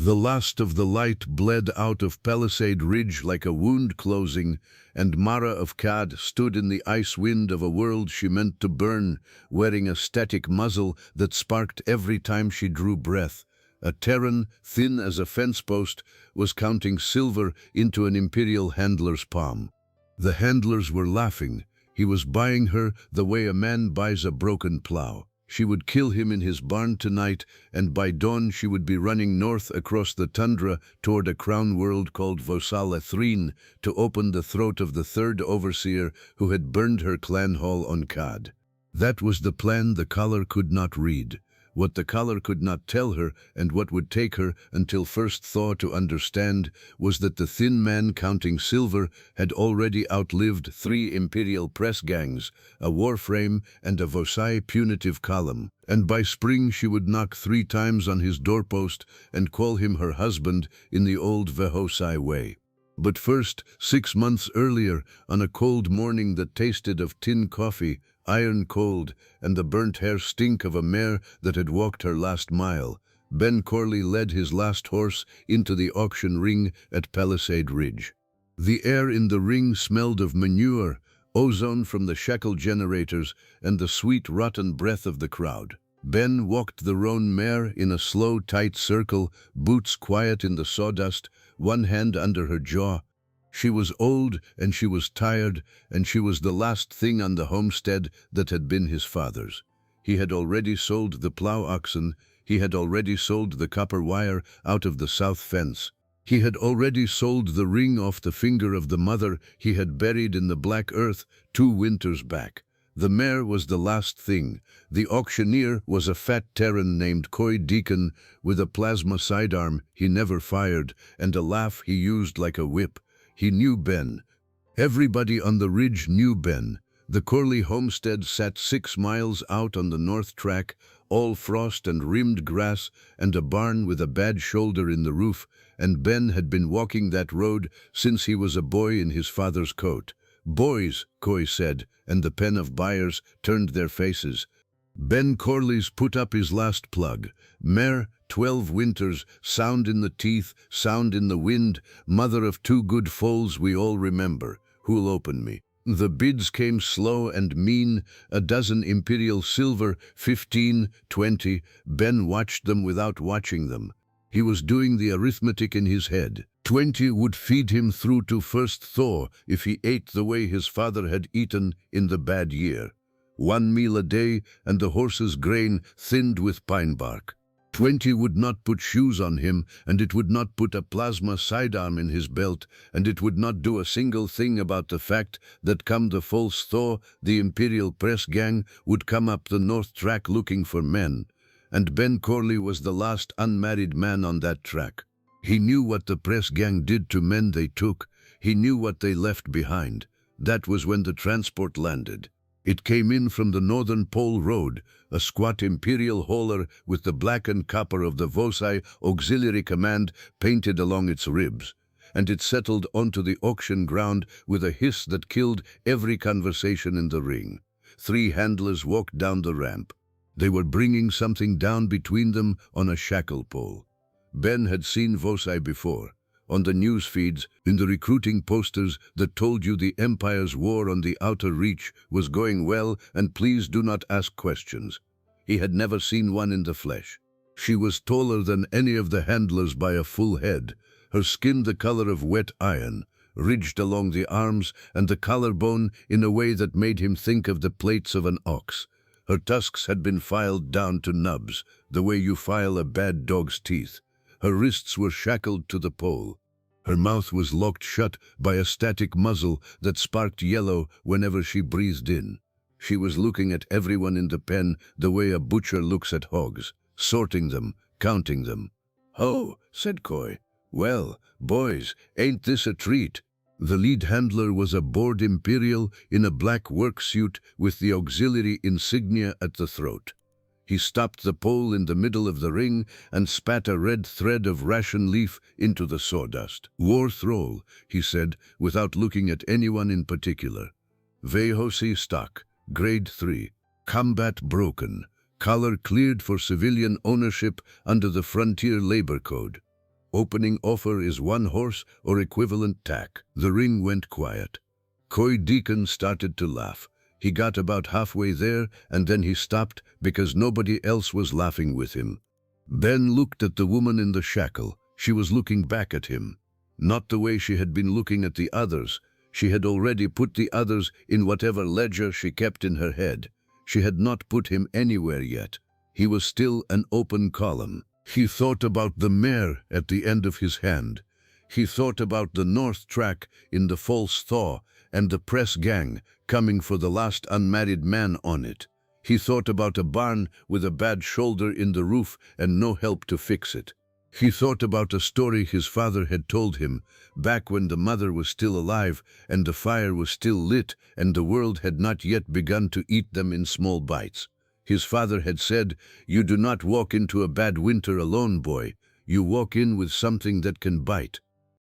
The last of the light bled out of Palisade Ridge like a wound closing, and Mara of Cad stood in the ice wind of a world she meant to burn, wearing a static muzzle that sparked every time she drew breath. A Terran, thin as a fence post, was counting silver into an Imperial handler's palm. The handlers were laughing. He was buying her the way a man buys a broken plow. She would kill him in his barn tonight, and by dawn she would be running north across the tundra toward a crown world called Vosala Threen to open the throat of the third overseer who had burned her clan hall on Cad. That was the plan the collar could not read. What the collar could not tell her, and what would take her until first thaw to understand, was that the thin man counting silver had already outlived 3 Imperial press gangs, a warframe, and a Vosai punitive column, and by spring she would knock 3 times on his doorpost and call him her husband in the old Vehosai way. But first, 6 months earlier, on a cold morning that tasted of tin coffee, iron cold, and the burnt hair stink of a mare that had walked her last mile, Ben Corley led his last horse into the auction ring at Palisade Ridge. The air in the ring smelled of manure, ozone from the shekel generators, and the sweet rotten breath of the crowd. Ben walked the roan mare in a slow, tight circle, boots quiet in the sawdust, one hand under her jaw. She was old, and she was tired, and she was the last thing on the homestead that had been his father's. He had already sold the plow oxen, he had already sold the copper wire out of the south fence. He had already sold the ring off the finger of the mother he had buried in the black earth 2 winters back. The mare was the last thing. The auctioneer was a fat Terran named Coy Deacon with a plasma sidearm he never fired and a laugh he used like a whip. He knew Ben. Everybody on the ridge knew Ben. The Corley homestead sat 6 miles out on the north track, all frost and rimmed grass and a barn with a bad shoulder in the roof, and Ben had been walking that road since he was a boy in his father's coat. "Boys," Coy said, and the pen of buyers turned their faces. Ben Corley's put up his last plug. Mare, 12 winters, sound in the teeth, sound in the wind, mother of 2 good foals we all remember. Who'll open me? The bids came slow and mean, a dozen Imperial silver, 15, 20. Ben watched them without watching them. He was doing the arithmetic in his head. 20 would feed him through to first thaw if he ate the way his father had eaten in the bad year. 1 meal a day, and the horse's grain thinned with pine bark. 20 would not put shoes on him, and it would not put a plasma sidearm in his belt, and it would not do a single thing about the fact that come the false thaw, the Imperial press gang would come up the north track looking for men. And Ben Corley was the last unmarried man on that track. He knew what the press gang did to men they took. He knew what they left behind. That was when the transport landed. It came in from the Northern Pole Road, a squat Imperial hauler with the black and copper of the Vosai Auxiliary Command painted along its ribs, and it settled onto the auction ground with a hiss that killed every conversation in the ring. 3 handlers walked down the ramp. They were bringing something down between them on a shackle pole. Ben had seen Vosai before. On the news feeds, in the recruiting posters that told you the Empire's war on the Outer Reach was going well and please do not ask questions. He had never seen one in the flesh. She was taller than any of the handlers by a full head, her skin the color of wet iron, ridged along the arms and the collarbone in a way that made him think of the plates of an ox. Her tusks had been filed down to nubs, the way you file a bad dog's teeth. Her wrists were shackled to the pole. Her mouth was locked shut by a static muzzle that sparked yellow whenever she breathed in. She was looking at everyone in the pen the way a butcher looks at hogs, sorting them, counting them. "Ho," said Coy. "Well, boys, ain't this a treat?" The lead handler was a bored Imperial in a black work suit with the auxiliary insignia at the throat. He stopped the pole in the middle of the ring and spat a red thread of ration leaf into the sawdust. "War thrall," he said, without looking at anyone in particular. "Vehosi stock, grade 3. Combat broken. Collar cleared for civilian ownership under the Frontier Labor Code." Opening offer is 1 horse or equivalent tack. The ring went quiet. Coy Deacon started to laugh. He got about halfway there, and then he stopped because nobody else was laughing with him. Ben looked at the woman in the shackle. She was looking back at him. Not the way she had been looking at the others. She had already put the others in whatever ledger she kept in her head. She had not put him anywhere yet. He was still an open column. He thought about the mare at the end of his hand. He thought about the north track in the false thaw and the press gang coming for the last unmarried man on it. He thought about a barn with a bad shoulder in the roof and no help to fix it. He thought about a story his father had told him back when the mother was still alive and the fire was still lit and the world had not yet begun to eat them in small bites. His father had said, "You do not walk into a bad winter alone, boy. You walk in with something that can bite."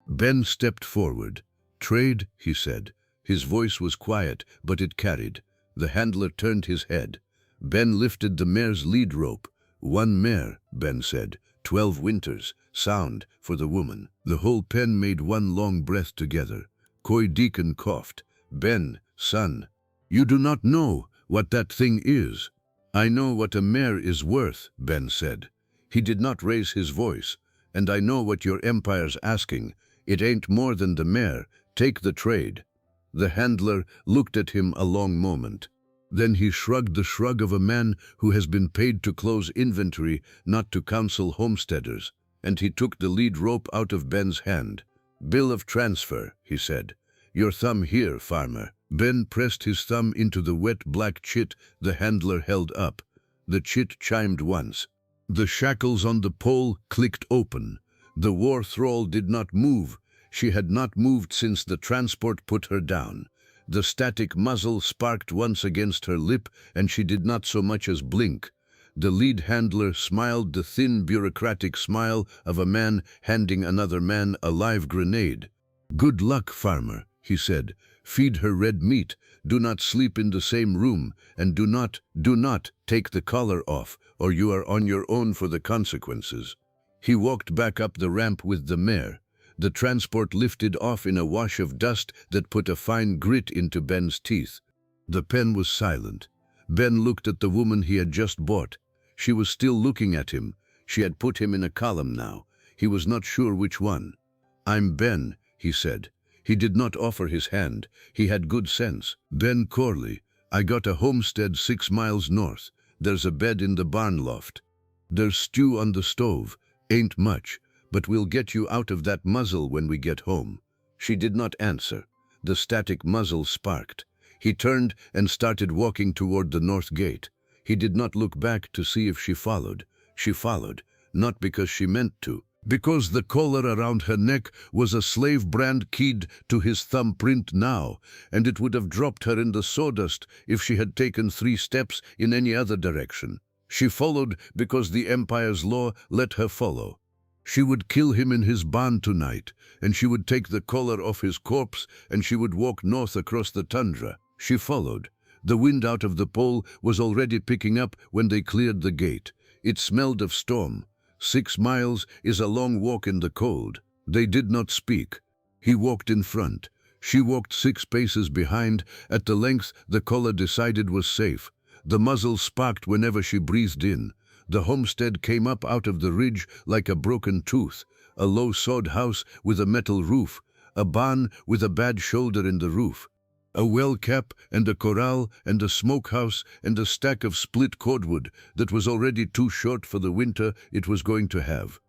Ben stepped forward. "Trade," he said. His voice was quiet, but it carried. The handler turned his head. Ben lifted the mare's lead rope. "1 mare," Ben said. 12 winters. Sound for the woman. The whole pen made one long breath together. Coy Deacon coughed. "Ben, son, you do not know what that thing is." "I know what a mare is worth," Ben said. He did not raise his voice. "And I know what your empire's asking. It ain't more than the mare. Take the trade." The handler looked at him a long moment. Then he shrugged the shrug of a man who has been paid to close inventory, not to counsel homesteaders, and he took the lead rope out of Ben's hand. "Bill of transfer," he said. "Your thumb here, farmer." Ben pressed his thumb into the wet black chit the handler held up. The chit chimed once. The shackles on the pole clicked open. The war thrall did not move. She had not moved since the transport put her down. The static muzzle sparked once against her lip, and she did not so much as blink. The lead handler smiled the thin bureaucratic smile of a man handing another man a live grenade. "Good luck, farmer," he said. "Feed her red meat. Do not sleep in the same room, and do not take the collar off, or you are on your own for the consequences." He walked back up the ramp with the mare. The transport lifted off in a wash of dust that put a fine grit into Ben's teeth. The pen was silent. Ben looked at the woman he had just bought. She was still looking at him. She had put him in a column now. He was not sure which one. "I'm Ben," he said. He did not offer his hand. He had good sense. "Ben Corley. I got a homestead 6 miles north. There's a bed in the barn loft. There's stew on the stove. Ain't much, but we'll get you out of that muzzle when we get home." She did not answer. The static muzzle sparked. He turned and started walking toward the north gate. He did not look back to see if she followed. She followed, not because she meant to, because the collar around her neck was a slave brand keyed to his thumbprint now, and it would have dropped her in the sawdust if she had taken 3 steps in any other direction. She followed because the Empire's law let her follow. She would kill him in his barn tonight, and she would take the collar off his corpse, and she would walk north across the tundra. She followed. The wind out of the pole was already picking up when they cleared the gate. It smelled of storm. 6 miles is a long walk in the cold. They did not speak. He walked in front. She walked 6 paces behind. At the length the collar decided was safe. The muzzle sparked whenever she breathed in. The homestead came up out of the ridge like a broken tooth. A low sod house with a metal roof. A barn with a bad shoulder in the roof. A well cap and a corral and a smokehouse and a stack of split cordwood that was already too short for the winter it was going to have.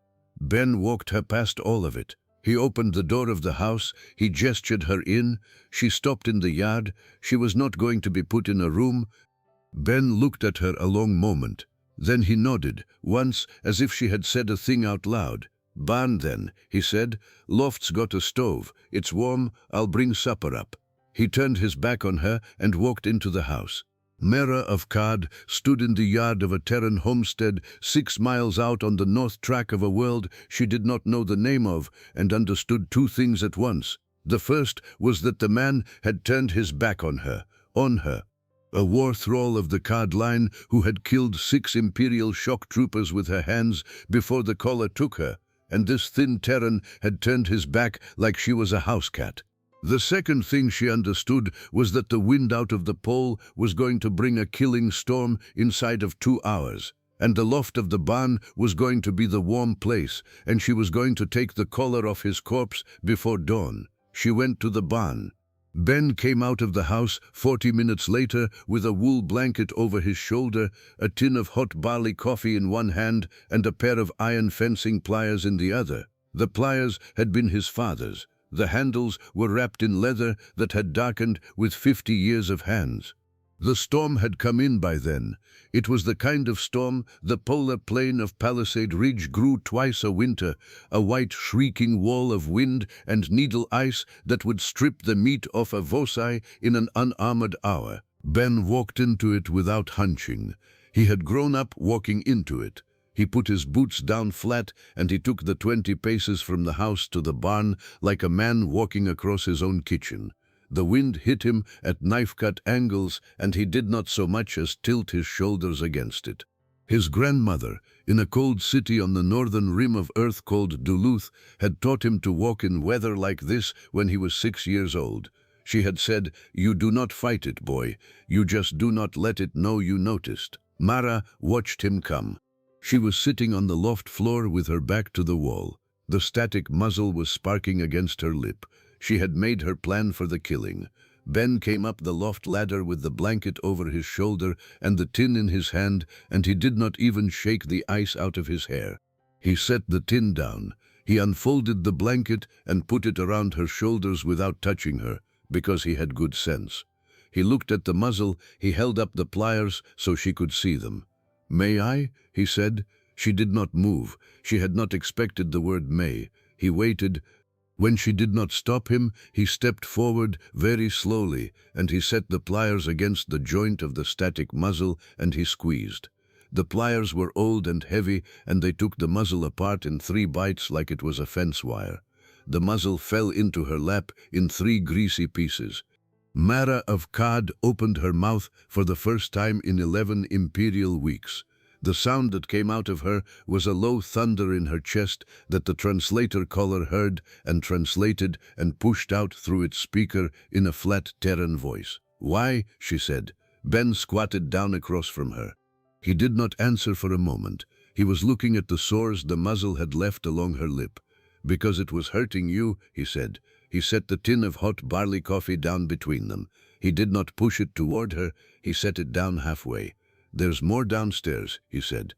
Ben walked her past all of it. He opened the door of the house. He gestured her in. She stopped in the yard. She was not going to be put in a room. Ben looked at her a long moment. Then he nodded, once as if she had said a thing out loud. "Barn then," he said. "Loft's got a stove. It's warm. I'll bring supper up." He turned his back on her and walked into the house. Mara of Cad stood in the yard of a Terran homestead 6 miles out on the north track of a world she did not know the name of, and understood 2 things at once. The first was that the man had turned his back on her. A war thrall of the Cad line who had killed 6 Imperial shock troopers with her hands before the collar took her, and this thin Terran had turned his back like she was a house cat. The second thing she understood was that the wind out of the pole was going to bring a killing storm inside of 2 hours, and the loft of the barn was going to be the warm place, and she was going to take the collar off his corpse before dawn. She went to the barn. Ben came out of the house 40 minutes later with a wool blanket over his shoulder, a tin of hot barley coffee in one hand, and a pair of iron fencing pliers in the other. The pliers had been his father's. The handles were wrapped in leather that had darkened with 50 years of hands. The storm had come in by then. It was the kind of storm the polar plain of Palisade Ridge grew twice a winter, a white shrieking wall of wind and needle ice that would strip the meat off a Vosai in an unarmored hour. Ben walked into it without hunching. He had grown up walking into it. He put his boots down flat and he took the 20 paces from the house to the barn like a man walking across his own kitchen. The wind hit him at knife-cut angles, and he did not so much as tilt his shoulders against it. His grandmother, in a cold city on the northern rim of Earth called Duluth, had taught him to walk in weather like this when he was 6 years old. She had said, "You do not fight it, boy. You just do not let it know you noticed." Mara watched him come. She was sitting on the loft floor with her back to the wall. The static muzzle was sparking against her lip. She had made her plan for the killing. Ben came up the loft ladder with the blanket over his shoulder and the tin in his hand, and he did not even shake the ice out of his hair. He set the tin down. He unfolded the blanket and put it around her shoulders without touching her, because he had good sense. He looked at the muzzle. He held up the pliers so she could see them. "May I?" he said. She did not move. She had not expected the word may. He waited. When she did not stop him, he stepped forward very slowly, and he set the pliers against the joint of the static muzzle, and he squeezed. The pliers were old and heavy, and they took the muzzle apart in 3 bites like it was a fence wire. The muzzle fell into her lap in 3 greasy pieces. Mara of Kad opened her mouth for the first time in 11 imperial weeks. The sound that came out of her was a low thunder in her chest that the translator caller heard and translated and pushed out through its speaker in a flat Terran voice. "Why?" she said. Ben squatted down across from her. He did not answer for a moment. He was looking at the sores the muzzle had left along her lip. "Because it was hurting you," he said. He set the tin of hot barley coffee down between them. He did not push it toward her. He set it down halfway. "There's more downstairs," he said.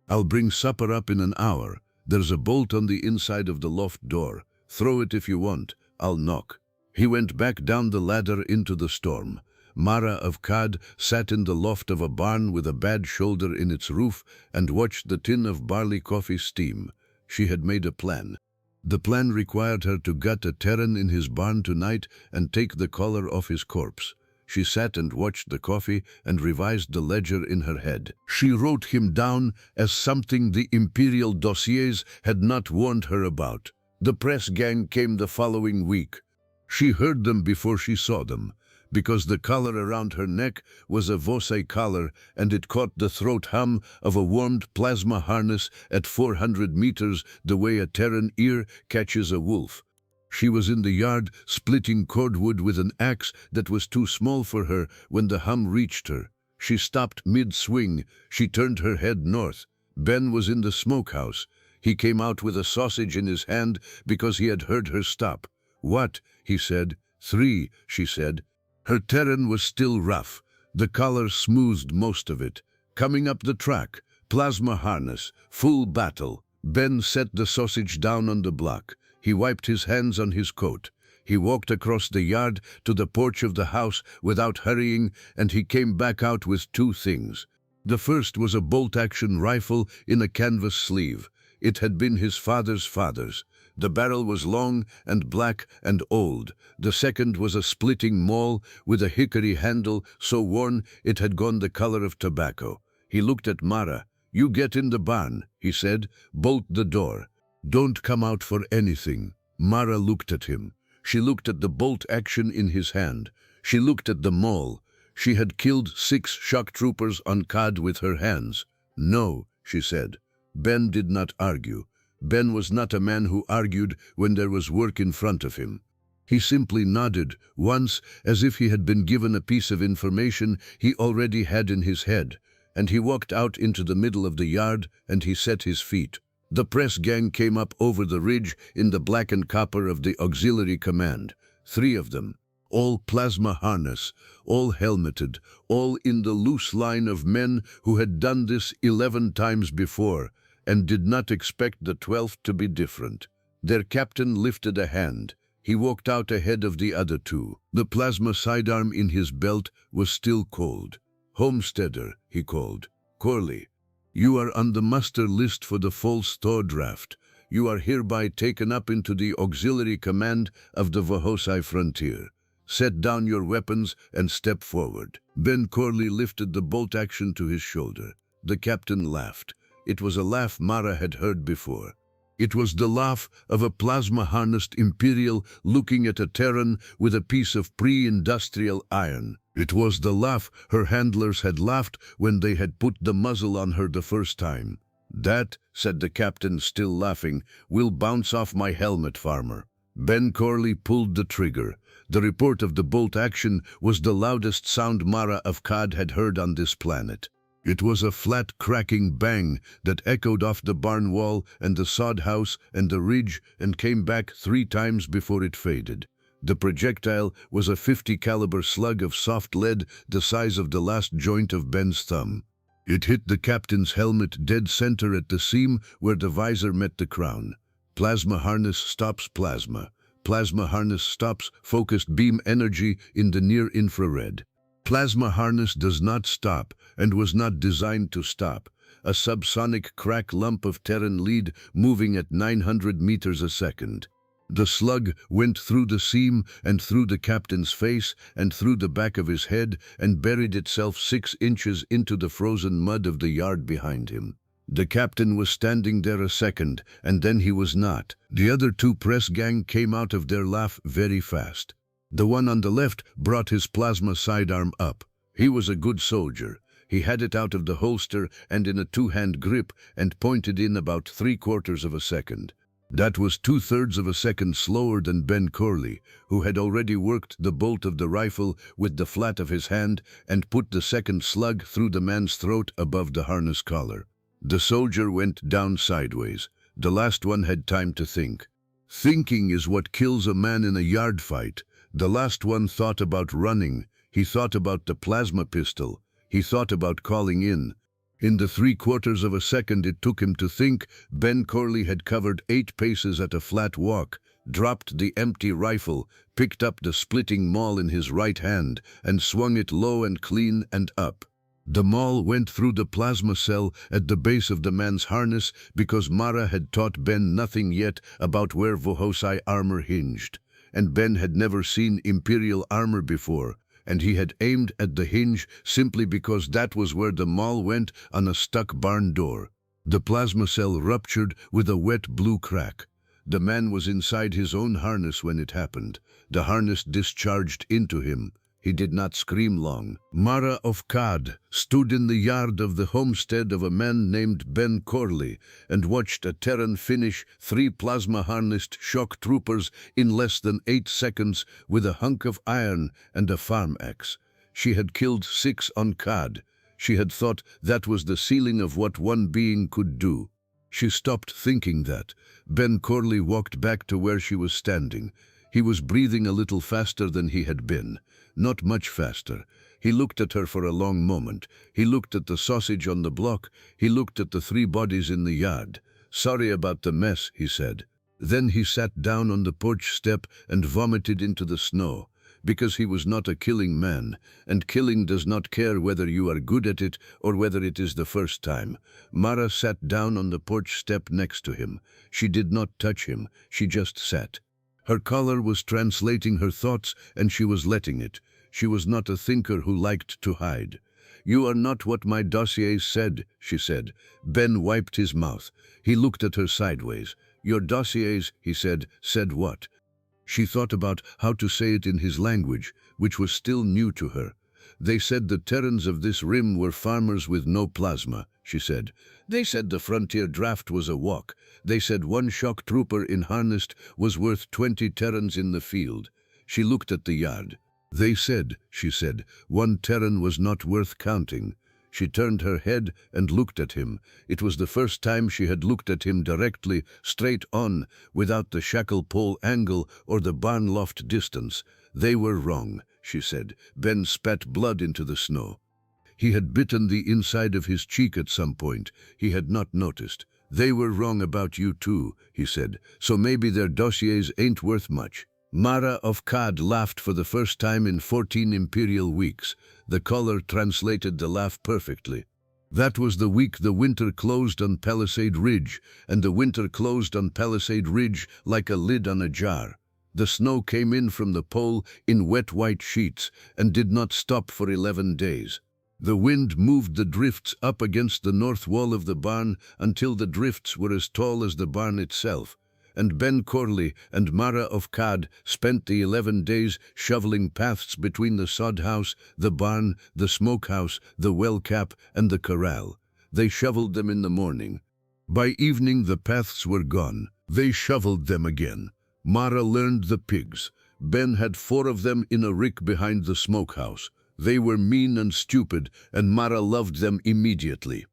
"I'll bring supper up in an hour. There's a bolt on the inside of the loft door. Throw it if you want. I'll knock." He went back down the ladder into the storm. Mara of Kad sat in the loft of a barn with a bad shoulder in its roof and watched the tin of barley coffee steam. She had made a plan. The plan required her to gut a Terran in his barn tonight and take the collar off his corpse. She sat and watched the coffee and revised the ledger in her head. She wrote him down as something the imperial dossiers had not warned her about. The press gang came the following week. She heard them before she saw them, because the collar around her neck was a Vosai collar, and it caught the throat hum of a warmed plasma harness at 400 meters the way a Terran ear catches a wolf. She was in the yard splitting cordwood with an axe that was too small for her when the hum reached her. She stopped mid-swing. She turned her head north. Ben was in the smokehouse. He came out with a sausage in his hand because he had heard her stop. "What?" he said. "3, she said. Her Terran was still rough. The collar smoothed most of it. Coming up the track, plasma harness, full battle. Ben set the sausage down on the block. He wiped his hands on his coat. He walked across the yard to the porch of the house without hurrying, and he came back out with 2 things. The first was a bolt-action rifle in a canvas sleeve. It had been his father's. The barrel was long and black and old. The second was a splitting maul with a hickory handle so worn it had gone the color of tobacco. He looked at Mara. "You get in the barn," he said. "Bolt the door. Don't come out for anything." Mara looked at him. She looked at the bolt action in his hand. She looked at the maul. She had killed 6 shock troopers on Kad with her hands. "No," she said. Ben did not argue. Ben was not a man who argued when there was work in front of him. He simply nodded once, as if he had been given a piece of information he already had in his head, and he walked out into the middle of the yard and he set his feet. The press gang came up over the ridge in the black and copper of the auxiliary command, 3 of them, all plasma harness, all helmeted, all in the loose line of men who had done this 11 times before and did not expect the 12th to be different. Their captain lifted a hand. He walked out ahead of the other 2. The plasma sidearm in his belt was still cold. "Homesteader," he called. "Corley, you are on the muster list for the fall store draft. You are hereby taken up into the auxiliary command of the Vahosai frontier. Set down your weapons and step forward." Ben Corley lifted the bolt action to his shoulder. The captain laughed. It was a laugh Mara had heard before. It was the laugh of a plasma-harnessed Imperial looking at a Terran with a piece of pre-industrial iron. It was the laugh her handlers had laughed when they had put the muzzle on her the first time. "That," said the captain, still laughing, "will bounce off my helmet, farmer." Ben Corley pulled the trigger. The report of the bolt action was the loudest sound Mara of Kad had heard on this planet. It was a flat, cracking bang that echoed off the barn wall and the sod house and the ridge and came back 3 times before it faded. The projectile was a .50 caliber slug of soft lead the size of the last joint of Ben's thumb. It hit the captain's helmet dead center at the seam where the visor met the crown. Plasma harness stops plasma. Plasma harness stops focused beam energy in the near infrared. Plasma harness does not stop and was not designed to stop. A subsonic crack lump of Terran lead moving at 900 meters a second. The slug went through the seam and through the captain's face and through the back of his head and buried itself 6 inches into the frozen mud of the yard behind him. The captain was standing there a second, and then he was not. The other 2 press gang came out of their laugh very fast. The one on the left brought his plasma sidearm up. He was a good soldier. He had it out of the holster and in a 2-hand grip and pointed in about 3/4 of a second. That was 2/3 of a second slower than Ben Corley, who had already worked the bolt of the rifle with the flat of his hand and put the second slug through the man's throat above the harness collar. The soldier went down sideways. The last one had time to think. Thinking is what kills a man in a yard fight. The last one thought about running. He thought about the plasma pistol. He thought about calling in. In the 3/4 of a second it took him to think, Ben Corley had covered 8 paces at a flat walk, dropped the empty rifle, picked up the splitting maul in his right hand, and swung it low and clean and up. The maul went through the plasma cell at the base of the man's harness because Mara had taught Ben nothing yet about where Vahosai armor hinged. And Ben had never seen Imperial armor before, and he had aimed at the hinge simply because that was where the maul went on a stuck barn door. The plasma cell ruptured with a wet blue crack. The man was inside his own harness when it happened. The harness discharged into him. He did not scream long. Mara of Kad stood in the yard of the homestead of a man named Ben Corley and watched a Terran finish 3 plasma-harnessed shock troopers in less than 8 seconds with a hunk of iron and a farm axe. She had killed 6 on Kad. She had thought that was the ceiling of what one being could do. She stopped thinking that. Ben Corley walked back to where she was standing. He was breathing a little faster than he had been. Not much faster. He looked at her for a long moment. He looked at the sausage on the block. He looked at the 3 bodies in the yard. "Sorry about the mess," he said. Then he sat down on the porch step and vomited into the snow, because he was not a killing man, and killing does not care whether you are good at it or whether it is the first time. Mara sat down on the porch step next to him. She did not touch him. She just sat. Her collar was translating her thoughts, and she was letting it. She was not a thinker who liked to hide. "You are not what my dossiers said," she said. Ben wiped his mouth. He looked at her sideways. "Your dossiers," he said what? She thought about how to say it in his language, which was still new to her. "They said the Terrans of this rim were farmers with no plasma," she said. They said the frontier draft was a walk. They said one shock trooper in harness was worth 20 Terrans in the field. She looked at the yard. They said, she said, one Terran was not worth counting. She turned her head and looked at him. It was the first time she had looked at him directly, straight on, without the shackle pole angle or the barn loft distance. They were wrong, she said. Ben spat blood into the snow. He had bitten the inside of his cheek at some point. He had not noticed. They were wrong about you too, he said, so maybe their dossiers ain't worth much. Mara of Kad laughed for the first time in 14 imperial weeks. The color translated the laugh perfectly. That was the week the winter closed on Palisade Ridge, and the winter closed on Palisade Ridge like a lid on a jar. The snow came in from the pole in wet white sheets and did not stop for 11 days. The wind moved the drifts up against the north wall of the barn until the drifts were as tall as the barn itself. And Ben Corley and Mara of Kad spent the 11 days shoveling paths between the sod house, the barn, the smokehouse, the well cap, and the corral. They shoveled them in the morning. By evening the paths were gone. They shoveled them again. Mara learned the pigs. Ben had 4 of them in a rick behind the smokehouse. They were mean and stupid, and Mara loved them immediately.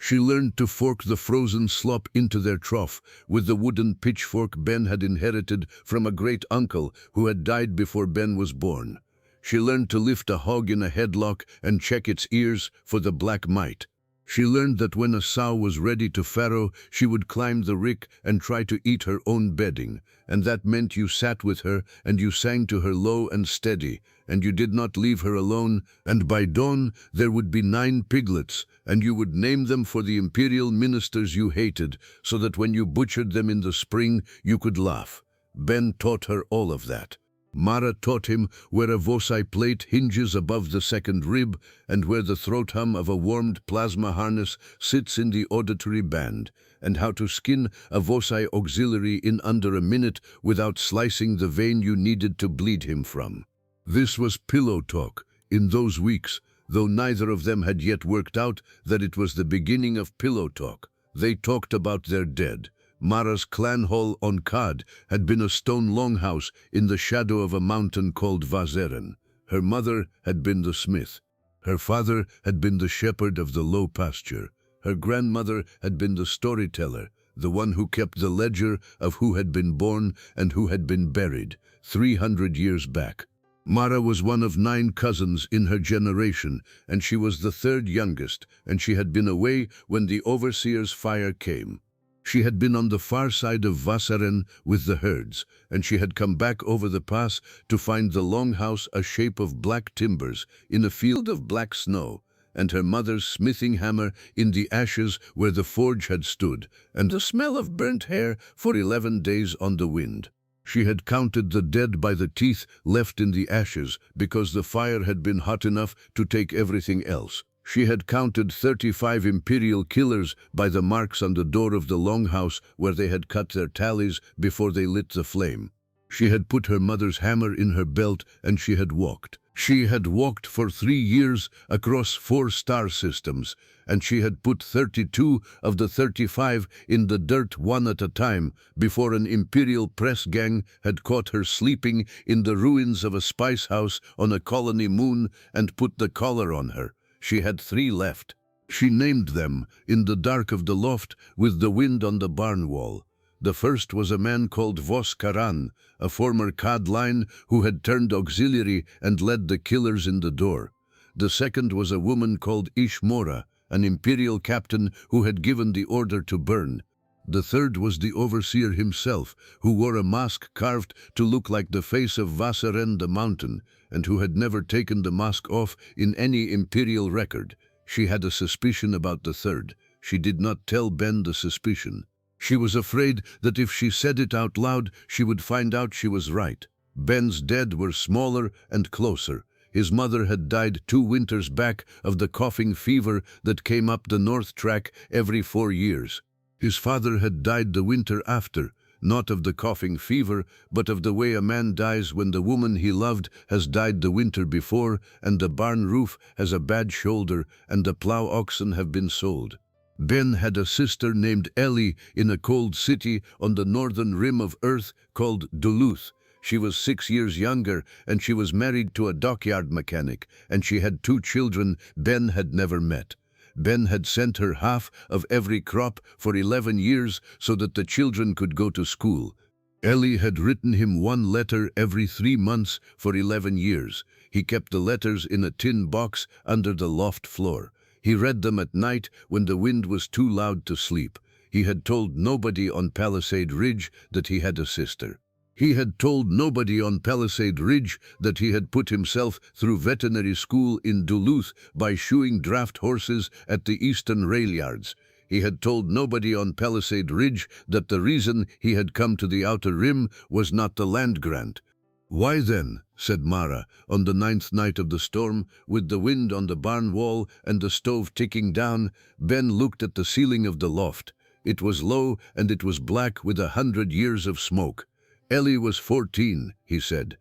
She learned to fork the frozen slop into their trough with the wooden pitchfork Ben had inherited from a great-uncle who had died before Ben was born. She learned to lift a hog in a headlock and check its ears for the black mite. She learned that when a sow was ready to farrow, she would climb the rick and try to eat her own bedding, and that meant you sat with her and you sang to her low and steady, and you did not leave her alone, and by dawn there would be 9 piglets, and you would name them for the imperial ministers you hated, so that when you butchered them in the spring, you could laugh. Ben taught her all of that. Mara taught him where a Vosai plate hinges above the second rib and where the throat hum of a warmed plasma harness sits in the auditory band, and how to skin a Vosai auxiliary in under a minute without slicing the vein you needed to bleed him from. This was pillow talk. In those weeks, though neither of them had yet worked out that it was the beginning of pillow talk, they talked about their dead. Mara's clan hall on Kad had been a stone longhouse in the shadow of a mountain called Vazeren. Her mother had been the smith. Her father had been the shepherd of the low pasture. Her grandmother had been the storyteller, the one who kept the ledger of who had been born and who had been buried 300 years back. Mara was one of 9 cousins in her generation, and she was the 3rd youngest, and she had been away when the overseer's fire came. She had been on the far side of Vazeren with the herds, and she had come back over the pass to find the longhouse a shape of black timbers in a field of black snow, and her mother's smithing hammer in the ashes where the forge had stood, and the smell of burnt hair for 11 days on the wind. She had counted the dead by the teeth left in the ashes because the fire had been hot enough to take everything else. She had counted 35 imperial killers by the marks on the door of the longhouse where they had cut their tallies before they lit the flame. She had put her mother's hammer in her belt and she had walked. She had walked for 3 years across 4 star systems, and she had put 32 of the 35 in the dirt one at a time before an imperial press gang had caught her sleeping in the ruins of a spice house on a colony moon and put the collar on her. She had 3 left. She named them in the dark of the loft with the wind on the barn wall. The first was a man called Vos Karan, a former Kad line who had turned auxiliary and led the killers in the door. The second was a woman called Ishmora, an imperial captain who had given the order to burn. The third was the overseer himself, who wore a mask carved to look like the face of Vazeren the mountain, and who had never taken the mask off in any imperial record. She had a suspicion about the third. She did not tell Ben the suspicion. She was afraid that if she said it out loud, she would find out she was right. Ben's dead were smaller and closer. His mother had died 2 winters back of the coughing fever that came up the north track every 4 years. His father had died the winter after, not of the coughing fever, but of the way a man dies when the woman he loved has died the winter before, and the barn roof has a bad shoulder, and the plow oxen have been sold. Ben had a sister named Ellie in a cold city on the northern rim of Earth called Duluth. She was 6 years younger, and she was married to a dockyard mechanic, and she had 2 children Ben had never met. Ben had sent her half of every crop for 11 years so that the children could go to school. Ellie had written him 1 letter every 3 months for 11 years. He kept the letters in a tin box under the loft floor. He read them at night when the wind was too loud to sleep. He had told nobody on Palisade Ridge that he had a sister. He had told nobody on Palisade Ridge that he had put himself through veterinary school in Duluth by shoeing draft horses at the Eastern rail yards. He had told nobody on Palisade Ridge that the reason he had come to the Outer Rim was not the land grant. "Why then," said Mara, on the 9th night of the storm, with the wind on the barn wall and the stove ticking down, Ben looked at the ceiling of the loft. It was low and it was black with 100 years of smoke. Ellie was 14, he said.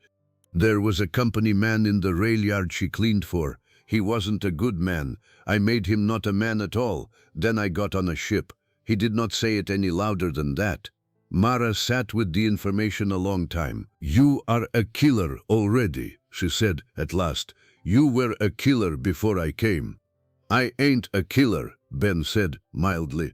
There was a company man in the rail yard she cleaned for. He wasn't a good man. I made him not a man at all. Then I got on a ship. He did not say it any louder than that. Mara sat with the information a long time. "You are a killer already," she said at last. "You were a killer before I came." "I ain't a killer," Ben said mildly.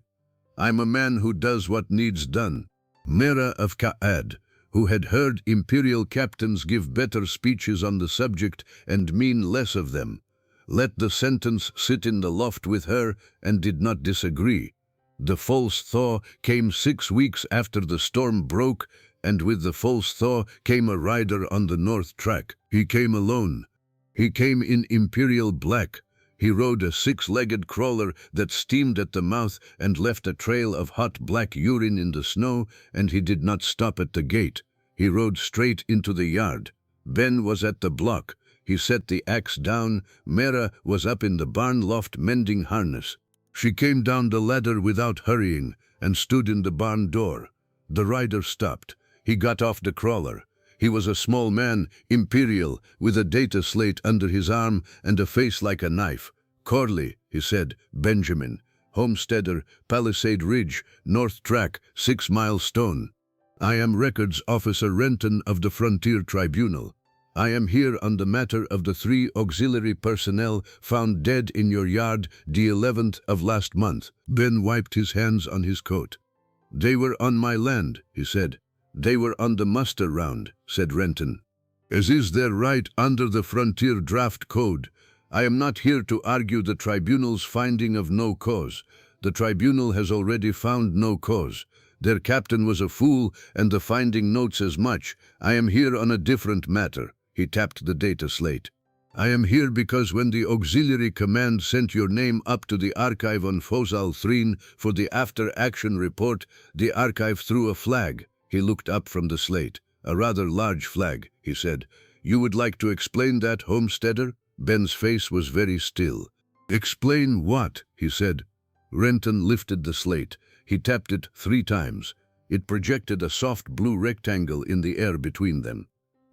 "I'm a man who does what needs done." Mara of Ka'ad, who had heard imperial captains give better speeches on the subject and mean less of them, let the sentence sit in the loft with her and did not disagree. The false thaw came 6 weeks after the storm broke, and with the false thaw came a rider on the north track. He came alone. He came in imperial black. He rode a 6-legged crawler that steamed at the mouth and left a trail of hot black urine in the snow, and he did not stop at the gate. He rode straight into the yard. Ben was at the block. He set the axe down. Mara was up in the barn loft mending harness. She came down the ladder without hurrying and stood in the barn door. The rider stopped. He got off the crawler. He was a small man, imperial, with a data slate under his arm and a face like a knife. "Corley," he said, "Benjamin. Homesteader, Palisade Ridge, North Track, 6 Mile Stone. I am Records Officer Renton of the Frontier Tribunal. I am here on the matter of the 3 auxiliary personnel found dead in your yard the 11th of last month." Ben wiped his hands on his coat. "They were on my land," he said. "They were on the muster round," said Renton. "As is their right under the Frontier Draft Code. I am not here to argue the tribunal's finding of no cause. The tribunal has already found no cause. Their captain was a fool, and the finding notes as much. I am here on a different matter." He tapped the data slate. "I am here because when the auxiliary command sent your name up to the archive on Fosal Threen for the after-action report, the archive threw a flag." He looked up from the slate. "A rather large flag," he said. "You would like to explain that, Homesteader?" Ben's face was very still. "Explain what?" he said. Renton lifted the slate. He tapped it 3 times. It projected a soft blue rectangle in the air between them.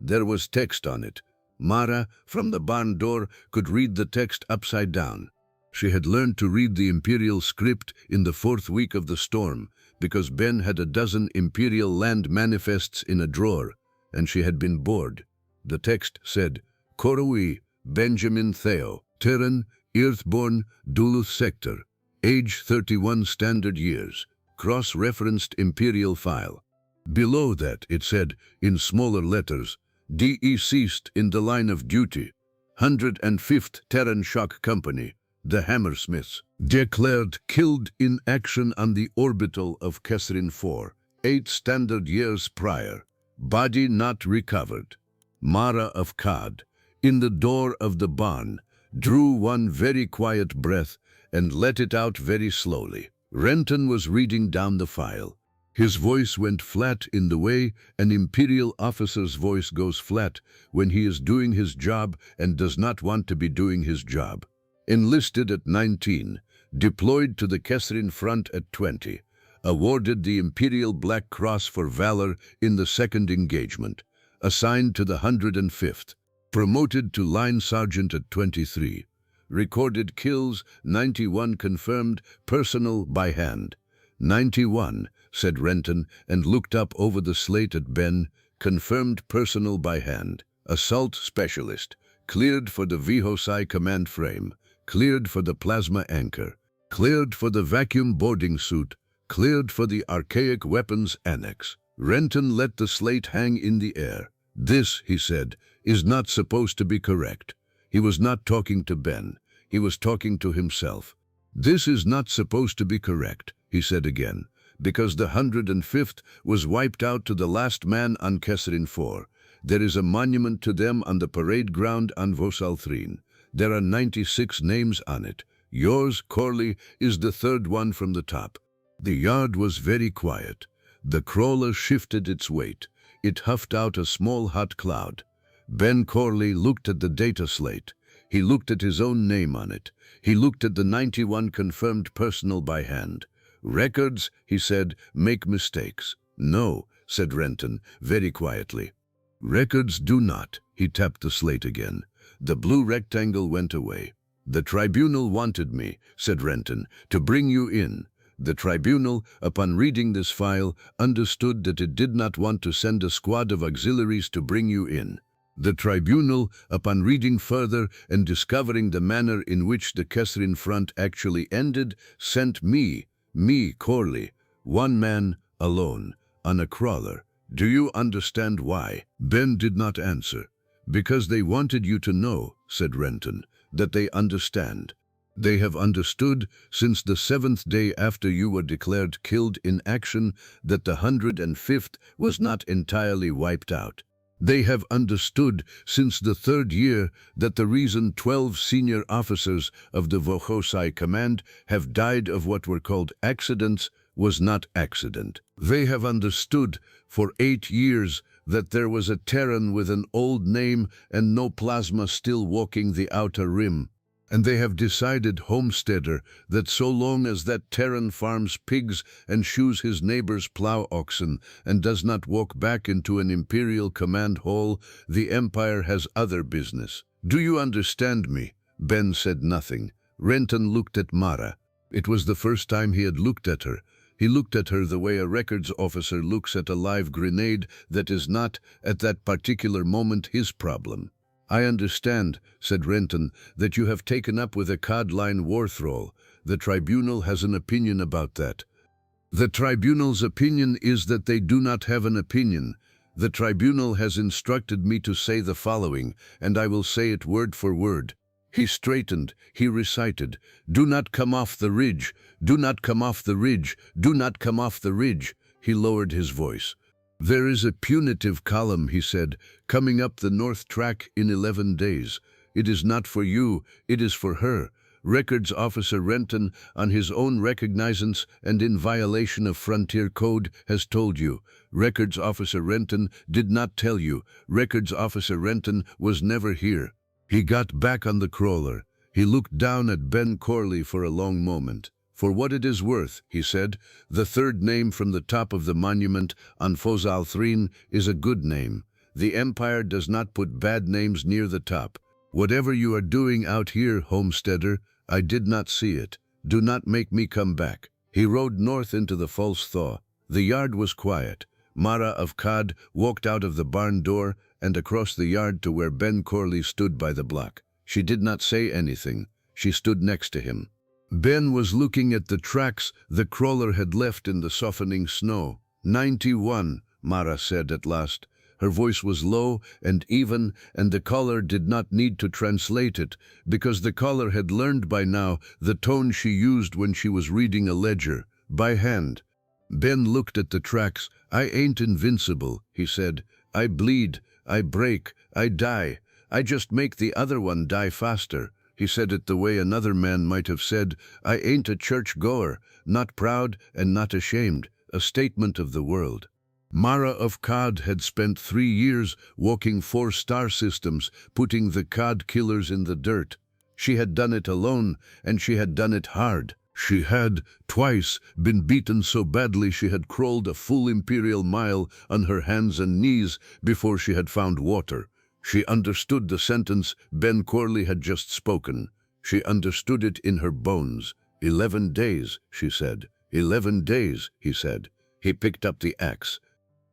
There was text on it. Mara, from the barn door, could read the text upside down. She had learned to read the imperial script in the 4th week of the storm, because Ben had a dozen imperial land manifests in a drawer, and she had been bored. The text said, "Koroi, Benjamin Theo, Terran, Earthborn, Duluth Sector, age 31 standard years, cross-referenced imperial file." Below that it said, in smaller letters, "Deceased in the line of duty, 105th Terran Shock Company, the Hammersmiths, declared killed in action on the orbital of Kesrin 4, 8 standard years prior, body not recovered." Mara of Kad, in the door of the barn, drew one very quiet breath and let it out very slowly. Renton was reading down the file. His voice went flat in the way an imperial officer's voice goes flat when he is doing his job and does not want to be doing his job. Enlisted at 19, deployed to the Kesrin front at 20, awarded the Imperial Black Cross for valor in the 2nd engagement, assigned to the 105th, promoted to line sergeant at 23, recorded kills, 91 confirmed, personal by hand. 91, said Renton, and looked up over the slate at Ben, confirmed personal by hand. Assault specialist, cleared for the VHOSI command frame, cleared for the plasma anchor, cleared for the vacuum boarding suit, cleared for the archaic weapons annex. Renton let the slate hang in the air. This, he said, is not supposed to be correct. He was not talking to Ben. He was talking to himself. This is not supposed to be correct, he said again, because the 105th was wiped out to the last man on Kesserin 4. There is a monument to them on the parade ground on Vosalthrin. There are 96 names on it. Yours, Corley, is the third one from the top. The yard was very quiet. The crawler shifted its weight. It huffed out a small hot cloud. Ben Corley looked at the data slate. He looked at his own name on it. He looked at the 91 confirmed personal by hand. Records, he said, make mistakes. No, said Renton, very quietly. Records do not. He tapped the slate again. The blue rectangle went away. The tribunal wanted me, said Renton, to bring you in. The tribunal, upon reading this file, understood that it did not want to send a squad of auxiliaries to bring you in. The tribunal, upon reading further and discovering the manner in which the Kesserin front actually ended, sent me, Corley, one man, alone, on a crawler. Do you understand why? Ben did not answer. Because they wanted you to know, said Renton, that they understand. They have understood since the 7th day after you were declared killed in action that the 105th was not entirely wiped out. They have understood since the 3rd year that the reason 12 senior officers of the VHOSI command have died of what were called accidents was not accident. They have understood for 8 years that there was a Terran with an old name and no plasma still walking the outer rim. And they have decided, Homesteader, that so long as that Terran farms pigs and shoes his neighbor's plow oxen and does not walk back into an Imperial command hall, the Empire has other business. Do you understand me? Ben said nothing. Renton looked at Mara. It was the first time he had looked at her. He looked at her the way a records officer looks at a live grenade that is not, at that particular moment, his problem. I understand, said Renton, that you have taken up with a Codline war thrall. The tribunal has an opinion about that. The tribunal's opinion is that they do not have an opinion. The tribunal has instructed me to say the following, and I will say it word for word. He straightened, he recited, do not come off the ridge, do not come off the ridge, do not come off the ridge. He lowered his voice. There is a punitive column, he said, coming up the north track in 11 days. It is not for you, it is for her. Records Officer Renton, on his own recognizance and in violation of Frontier Code, has told you. Records Officer Renton did not tell you. Records Officer Renton was never here. He got back on the crawler. He looked down at Ben Corley for a long moment. For what it is worth, he said, the third name from the top of the monument on Vosalthrin is a good name. The Empire does not put bad names near the top. Whatever you are doing out here, Homesteader, I did not see it. Do not make me come back. He rode north into the false thaw. The yard was quiet. Mara of Cod walked out of the barn door and across the yard to where Ben Corley stood by the block. She did not say anything. She stood next to him. Ben was looking at the tracks the crawler had left in the softening snow. 91, Mara said at last. Her voice was low and even, and the caller did not need to translate it, because the caller had learned by now the tone she used when she was reading a ledger, by hand. Ben looked at the tracks. I ain't invincible, he said. I bleed, I break, I die. I just make the other one die faster. He said it the way another man might have said, I ain't a church-goer, not proud and not ashamed, a statement of the world. Mara of Cod had spent 3 years walking 4 star systems, putting the Cod killers in the dirt. She had done it alone, and she had done it hard. She had, twice, been beaten so badly she had crawled a full Imperial mile on her hands and knees before she had found water. She understood the sentence Ben Corley had just spoken. She understood it in her bones. 11 days, she said. 11 days, he said. He picked up the axe.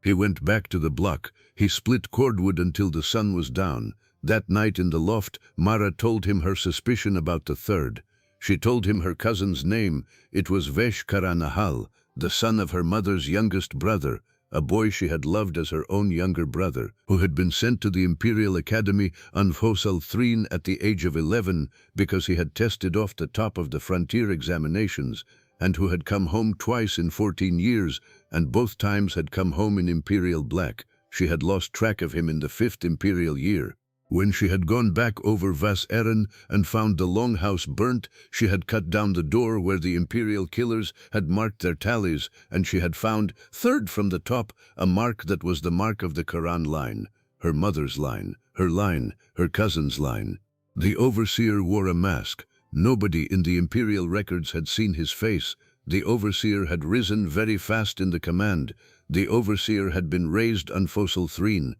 He went back to the block. He split cordwood until the sun was down. That night in the loft, Mara told him her suspicion about the third. She told him her cousin's name. It was Vesh Karanahal, the son of her mother's youngest brother, a boy she had loved as her own younger brother, who had been sent to the Imperial Academy on Fosal Threen at the age of 11 because he had tested off the top of the frontier examinations, and who had come home twice in 14 years, and both times had come home in Imperial black. She had lost track of him in the 5th Imperial year. When she had gone back over Vas Eren and found the longhouse burnt, she had cut down the door where the Imperial killers had marked their tallies, and she had found, third from the top, a mark that was the mark of the Karan line, her mother's line, her cousin's line. The overseer wore a mask. Nobody in the Imperial records had seen his face. The overseer had risen very fast in the command. The overseer had been raised on Fosal Threen.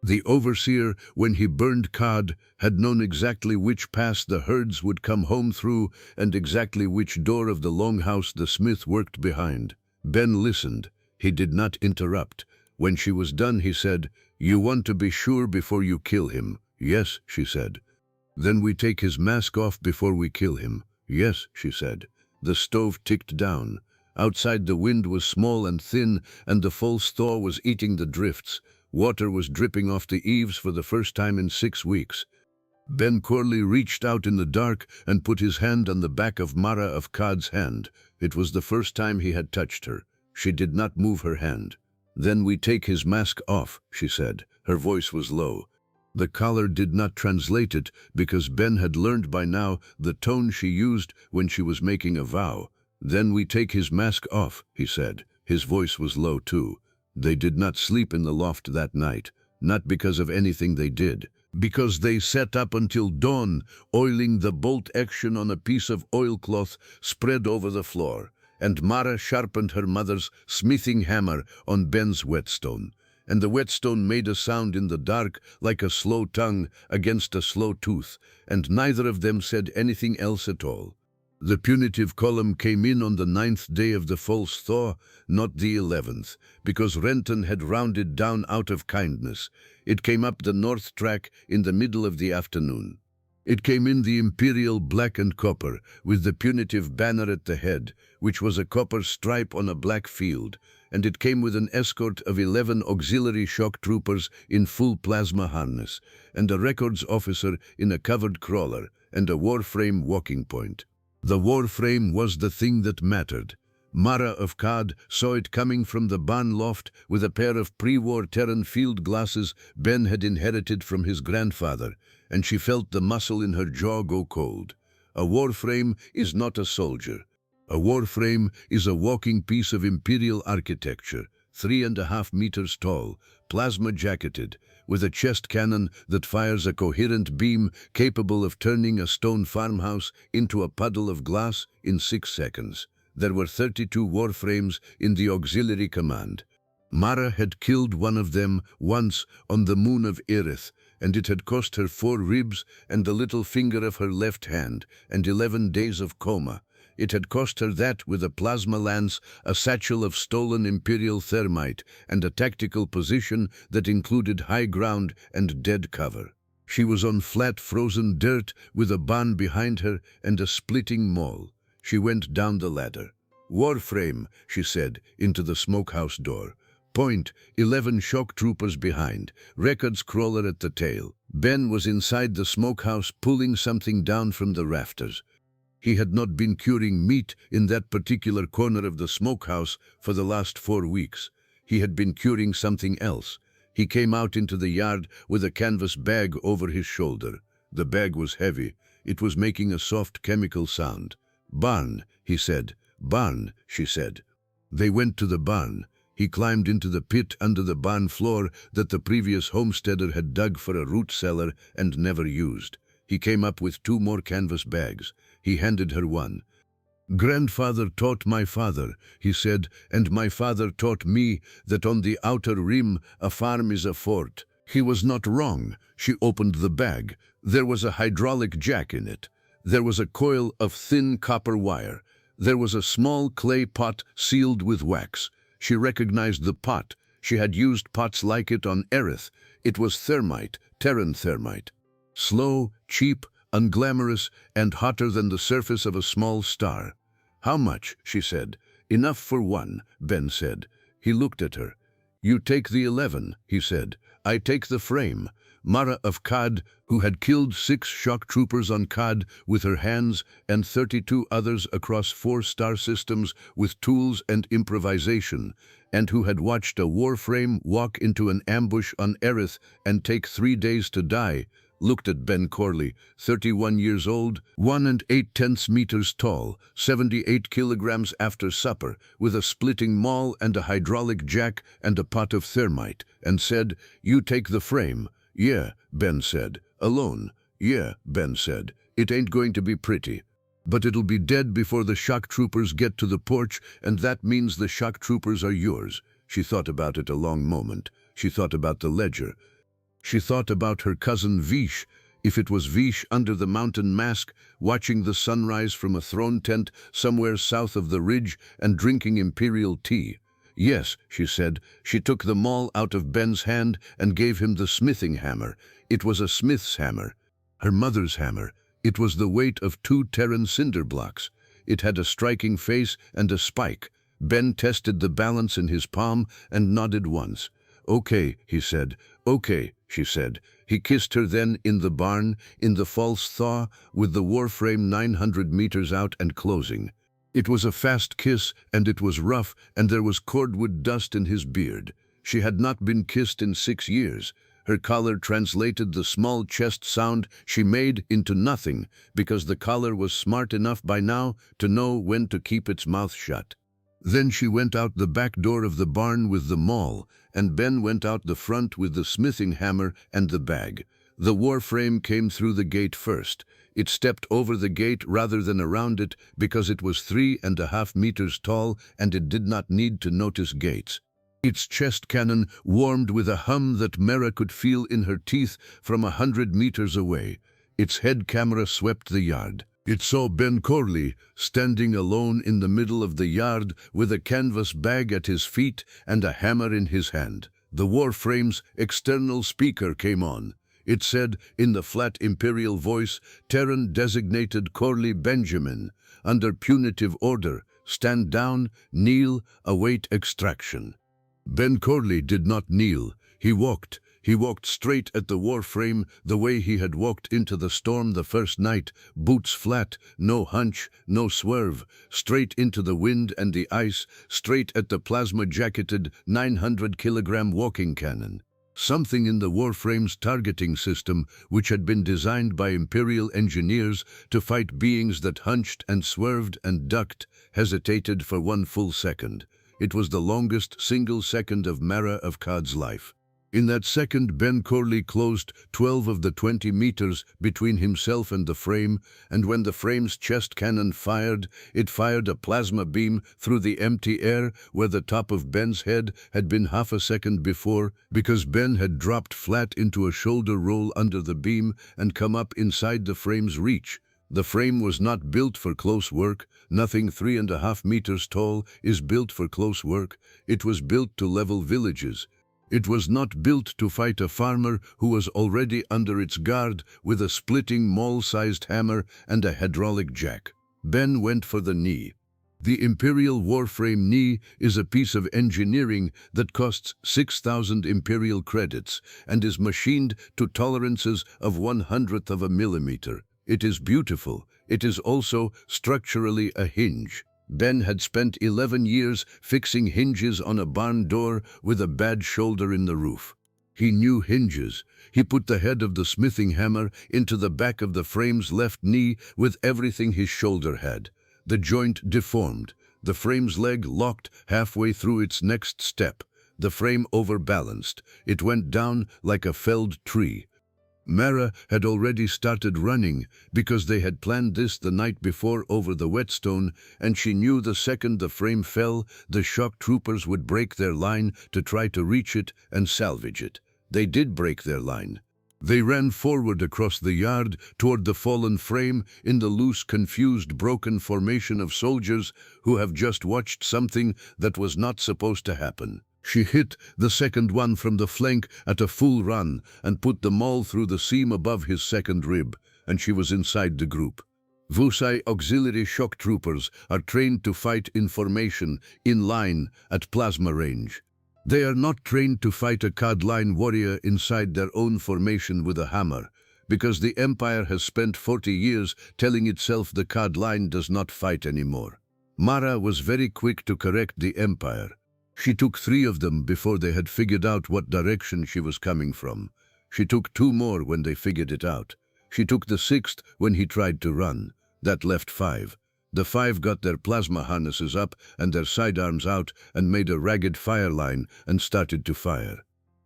The overseer, when he burned Cod, had known exactly which pass the herds would come home through and exactly which door of the longhouse the smith worked behind. Ben listened. He did not interrupt. When she was done, he said, "You want to be sure before you kill him." "Yes," she said. "Then we take his mask off before we kill him." "Yes," she said. The stove ticked down. Outside the wind was small and thin, and the false thaw was eating the drifts. Water was dripping off the eaves for the first time in 6 weeks. Ben Corley reached out in the dark and put his hand on the back of Mara of Cod's hand. It was the first time he had touched her. She did not move her hand. "Then we take his mask off," she said. Her voice was low. The caller did not translate it because Ben had learned by now the tone she used when she was making a vow. "Then we take his mask off," he said. His voice was low too. They did not sleep in the loft that night, not because of anything they did, because they sat up until dawn, oiling the bolt action on a piece of oilcloth spread over the floor, and Mara sharpened her mother's smithing hammer on Ben's whetstone, and the whetstone made a sound in the dark like a slow tongue against a slow tooth, and neither of them said anything else at all. The punitive column came in on the 9th day of the false thaw, not the 11th, because Renton had rounded down out of kindness. It came up the north track in the middle of the afternoon. It came in the Imperial black and copper, with the punitive banner at the head, which was a copper stripe on a black field, and it came with an escort of 11 auxiliary shock troopers in full plasma harness, and a records officer in a covered crawler, and a warframe walking point. The warframe was the thing that mattered. Mara of Cod saw it coming from the barn loft with a pair of pre-war Terran field glasses Ben had inherited from his grandfather, and she felt the muscle in her jaw go cold. A warframe is not a soldier. A warframe is a walking piece of Imperial architecture, 3.5 meters tall, plasma-jacketed, with a chest cannon that fires a coherent beam capable of turning a stone farmhouse into a puddle of glass in 6 seconds. There were 32 warframes in the auxiliary command. Mara had killed one of them once on the moon of Irith, and it had cost her 4 ribs and the little finger of her left hand, and 11 days of coma. It had cost her that with a plasma lance, a satchel of stolen Imperial thermite, and a tactical position that included high ground and dead cover. She was on flat frozen dirt with a barn behind her and a splitting maul. She went down the ladder. "Warframe," she said, into the smokehouse door. "Point, 11 shock troopers behind, records crawler at the tail." Ben was inside the smokehouse pulling something down from the rafters. He had not been curing meat in that particular corner of the smokehouse for the last 4 weeks. He had been curing something else. He came out into the yard with a canvas bag over his shoulder. The bag was heavy. It was making a soft chemical sound. "Barn," he said. "Barn," she said. They went to the barn. He climbed into the pit under the barn floor that the previous homesteader had dug for a root cellar and never used. He came up with 2 more canvas bags. He handed her one. "Grandfather taught my father," he said, "and my father taught me that on the outer rim a farm is a fort." He was not wrong. She opened the bag. There was a hydraulic jack in it. There was a coil of thin copper wire. There was a small clay pot sealed with wax. She recognized the pot. She had used pots like it on Aerith. It was thermite, Terran thermite. Slow, cheap, unglamorous, and hotter than the surface of a small star. "How much?" she said. "Enough for one," Ben said. He looked at her. "You take the 11, he said. "I take the frame." Mara of Kad, who had killed 6 shock troopers on Kad with her hands and 32 others across 4 star systems with tools and improvisation, and who had watched a warframe walk into an ambush on Aerith and take 3 days to die, looked at Ben Corley, 31 years old, 1 8/10 meters tall, 78 kilograms after supper, with a splitting maul and a hydraulic jack and a pot of thermite, and said, "You take the frame." "Yeah," Ben said. "Alone." "Yeah," Ben said. "It ain't going to be pretty. But it'll be dead before the shock troopers get to the porch, and that means the shock troopers are yours." She thought about it a long moment. She thought about the ledger. She thought about her cousin Vish, if it was Vish under the mountain mask, watching the sunrise from a throne tent somewhere south of the ridge and drinking imperial tea. "Yes," she said. She took the maul out of Ben's hand and gave him the smithing hammer. It was a smith's hammer. Her mother's hammer. It was the weight of 2 Terran cinder blocks. It had a striking face and a spike. Ben tested the balance in his palm and nodded once. "Okay," he said. "Okay," she said. He kissed her then in the barn, in the false thaw, with the warframe 900 meters out and closing. It was a fast kiss, and it was rough, and there was cordwood dust in his beard. She had not been kissed in 6 years. Her collar translated the small chest sound she made into nothing, because the collar was smart enough by now to know when to keep its mouth shut. Then she went out the back door of the barn with the maul, and Ben went out the front with the smithing hammer and the bag. The warframe came through the gate first. It stepped over the gate rather than around it because it was 3.5 meters tall and it did not need to notice gates. Its chest cannon warmed with a hum that Mara could feel in her teeth from 100 meters away. Its head camera swept the yard. It saw Ben Corley standing alone in the middle of the yard with a canvas bag at his feet and a hammer in his hand. The warframe's external speaker came on. It said, in the flat imperial voice, "Terran designated Corley Benjamin. Under punitive order. Stand down, kneel, await extraction." Ben Corley did not kneel. He walked. He walked straight at the warframe the way he had walked into the storm the first night, boots flat, no hunch, no swerve, straight into the wind and the ice, straight at the plasma-jacketed 900-kilogram walking cannon. Something in the warframe's targeting system, which had been designed by Imperial engineers to fight beings that hunched and swerved and ducked, hesitated for 1 full second. It was the longest single second of Mara of Kad's life. In that second, Ben Corley closed 12 of the 20 meters between himself and the frame, and when the frame's chest cannon fired, it fired a plasma beam through the empty air where the top of Ben's head had been half a second before, because Ben had dropped flat into a shoulder roll under the beam and come up inside the frame's reach. The frame was not built for close work. Nothing 3.5 meters tall is built for close work. It was built to level villages. It was not built to fight a farmer who was already under its guard with a splitting maul-sized hammer and a hydraulic jack. Ben went for the knee. The Imperial Warframe knee is a piece of engineering that costs 6,000 Imperial credits and is machined to tolerances of 1/100th of a millimeter. It is beautiful. It is also structurally a hinge. Ben had spent 11 years fixing hinges on a barn door with a bad shoulder in the roof. He knew hinges. He put the head of the smithing hammer into the back of the frame's left knee with everything his shoulder had. The joint deformed. The frame's leg locked halfway through its next step. The frame overbalanced. It went down like a felled tree. Mara had already started running because they had planned this the night before over the whetstone, and she knew the second the frame fell, the shock troopers would break their line to try to reach it and salvage it. They did break their line. They ran forward across the yard toward the fallen frame in the loose, confused, broken formation of soldiers who have just watched something that was not supposed to happen. She hit the second one from the flank at a full run and put the maul through the seam above his second rib, and she was inside the group. Vusai Auxiliary Shock Troopers are trained to fight in formation, in line, at plasma range. They are not trained to fight a CAD line warrior inside their own formation with a hammer, because the Empire has spent 40 years telling itself the CAD line does not fight anymore. Mara was very quick to correct the Empire. She took 3 of them before they had figured out what direction she was coming from. She took 2 more when they figured it out. She took the 6th when he tried to run. That left 5. The 5 got their plasma harnesses up and their sidearms out and made a ragged fire line and started to fire.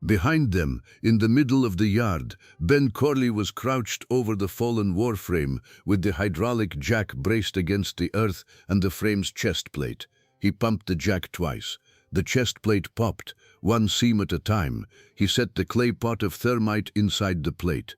Behind them, in the middle of the yard, Ben Corley was crouched over the fallen warframe with the hydraulic jack braced against the earth and the frame's chest plate. He pumped the jack twice. The chest plate popped, one seam at a time. He set the clay pot of thermite inside the plate.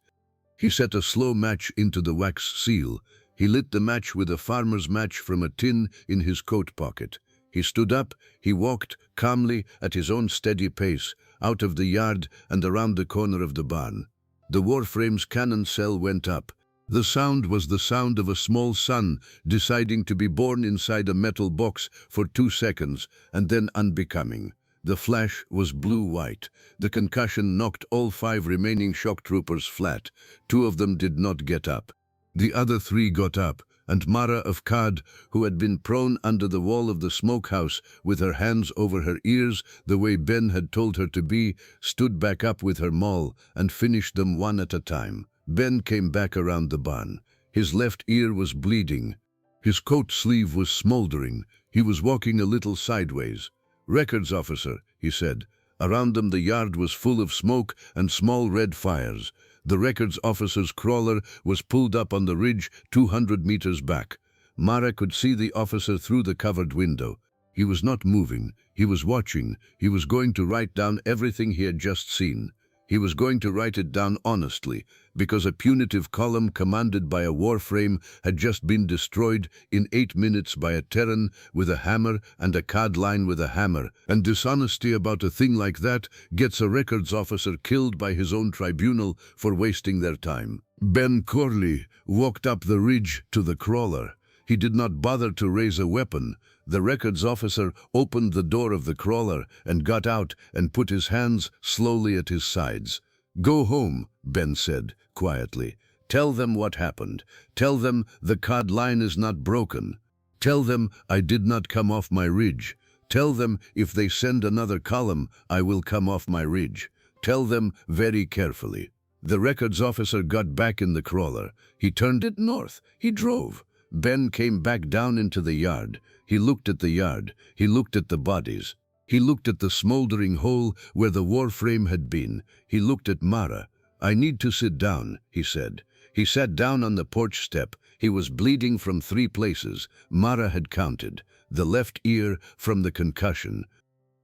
He set a slow match into the wax seal. He lit the match with a farmer's match from a tin in his coat pocket. He stood up, he walked calmly at his own steady pace, out of the yard and around the corner of the barn. The warframe's cannon cell went up. The sound was the sound of a small sun deciding to be born inside a metal box for 2 seconds and then unbecoming. The flash was blue-white. The concussion knocked all 5 remaining shock troopers flat. 2 of them did not get up. The other 3 got up, and Mara of CAD, who had been prone under the wall of the smokehouse with her hands over her ears, the way Ben had told her to be, stood back up with her maul and finished them one at a time. Ben came back around the barn. His left ear was bleeding. His coat sleeve was smoldering. He was walking a little sideways. "Records officer," he said. Around them the yard was full of smoke and small red fires. The records officer's crawler was pulled up on the ridge 200 meters back. Mara could see the officer through the covered window. He was not moving. He was watching. He was going to write down everything he had just seen. He was going to write it down honestly, because a punitive column commanded by a warframe had just been destroyed in 8 minutes by a Terran with a hammer and a CAD line with a hammer, and dishonesty about a thing like that gets a records officer killed by his own tribunal for wasting their time. Ben Corley walked up the ridge to the crawler. He did not bother to raise a weapon. The records officer opened the door of the crawler and got out and put his hands slowly at his sides. "Go home," Ben said, quietly. "Tell them what happened. Tell them the CAD line is not broken. Tell them I did not come off my ridge. Tell them if they send another column, I will come off my ridge. Tell them very carefully." The records officer got back in the crawler. He turned it north. He drove. Ben came back down into the yard. He looked at the yard. He looked at the bodies. He looked at the smoldering hole where the warframe had been. He looked at Mara. "I need to sit down," he said. He sat down on the porch step. He was bleeding from 3 places. Mara had counted. The left ear from the concussion.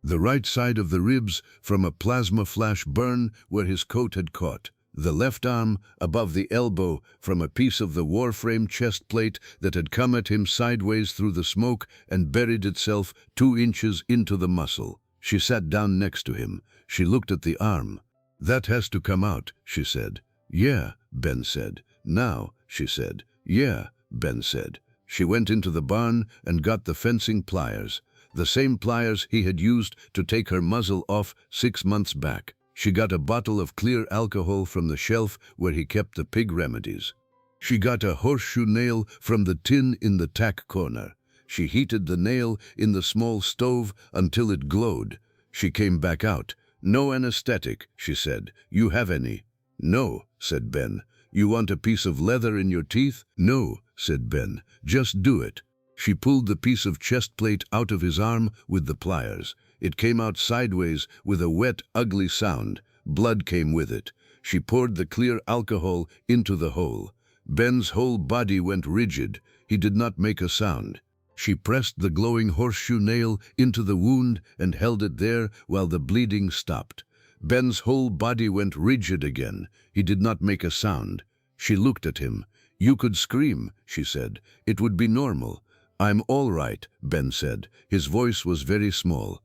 The right side of the ribs from a plasma flash burn where his coat had caught. The left arm above the elbow from a piece of the warframe chest plate that had come at him sideways through the smoke and buried itself 2 inches into the muscle. She sat down next to him. She looked at the arm. "That has to come out," she said. "Yeah," Ben said. "Now," she said. "Yeah," Ben said. She went into the barn and got the fencing pliers, the same pliers he had used to take her muzzle off 6 months back. She got a bottle of clear alcohol from the shelf where he kept the pig remedies. She got a horseshoe nail from the tin in the tack corner. She heated the nail in the small stove until it glowed. She came back out. "No anesthetic," she said. "You have any?" "No," said Ben. "You want a piece of leather in your teeth?" "No," said Ben. "Just do it." She pulled the piece of chest plate out of his arm with the pliers. It came out sideways with a wet, ugly sound. Blood came with it. She poured the clear alcohol into the hole. Ben's whole body went rigid. He did not make a sound. She pressed the glowing horseshoe nail into the wound and held it there while the bleeding stopped. Ben's whole body went rigid again. He did not make a sound. She looked at him. "You could scream," she said. "It would be normal." "I'm all right," Ben said. His voice was very small.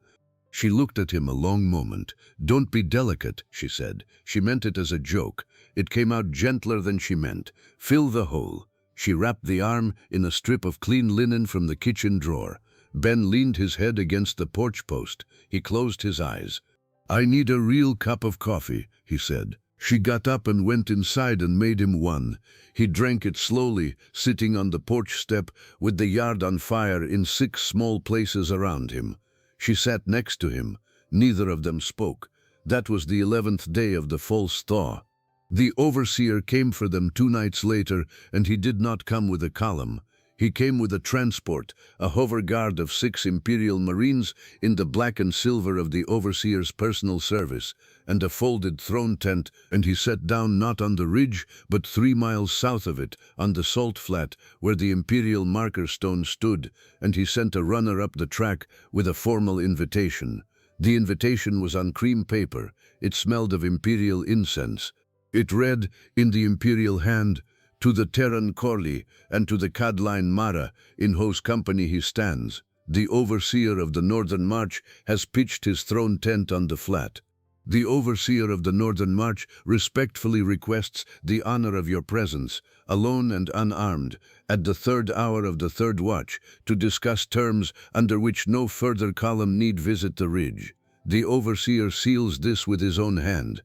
She looked at him a long moment. "Don't be delicate," she said. She meant it as a joke. It came out gentler than she meant. "Fill the hole." She wrapped the arm in a strip of clean linen from the kitchen drawer. Ben leaned his head against the porch post. He closed his eyes. "I need a real cup of coffee," he said. She got up and went inside and made him one. He drank it slowly, sitting on the porch step with the yard on fire in 6 small places around him. She sat next to him. Neither of them spoke. That was the 11th day of the false thaw. The overseer came for them 2 nights later, and he did not come with a column. He came with a transport, a hover guard of 6 Imperial Marines in the black and silver of the overseer's personal service, and a folded throne tent, and he sat down not on the ridge, but 3 miles south of it, on the salt flat, where the Imperial marker stone stood, and he sent a runner up the track with a formal invitation. The invitation was on cream paper. It smelled of Imperial incense. It read, in the Imperial hand, "To the Terran Corley, and to the Cadline Mara, in whose company he stands. The overseer of the Northern March has pitched his throne tent on the flat. The overseer of the Northern March respectfully requests the honor of your presence, alone and unarmed, at the 3rd hour of the 3rd watch, to discuss terms under which no further column need visit the ridge." The overseer seals this with his own hand.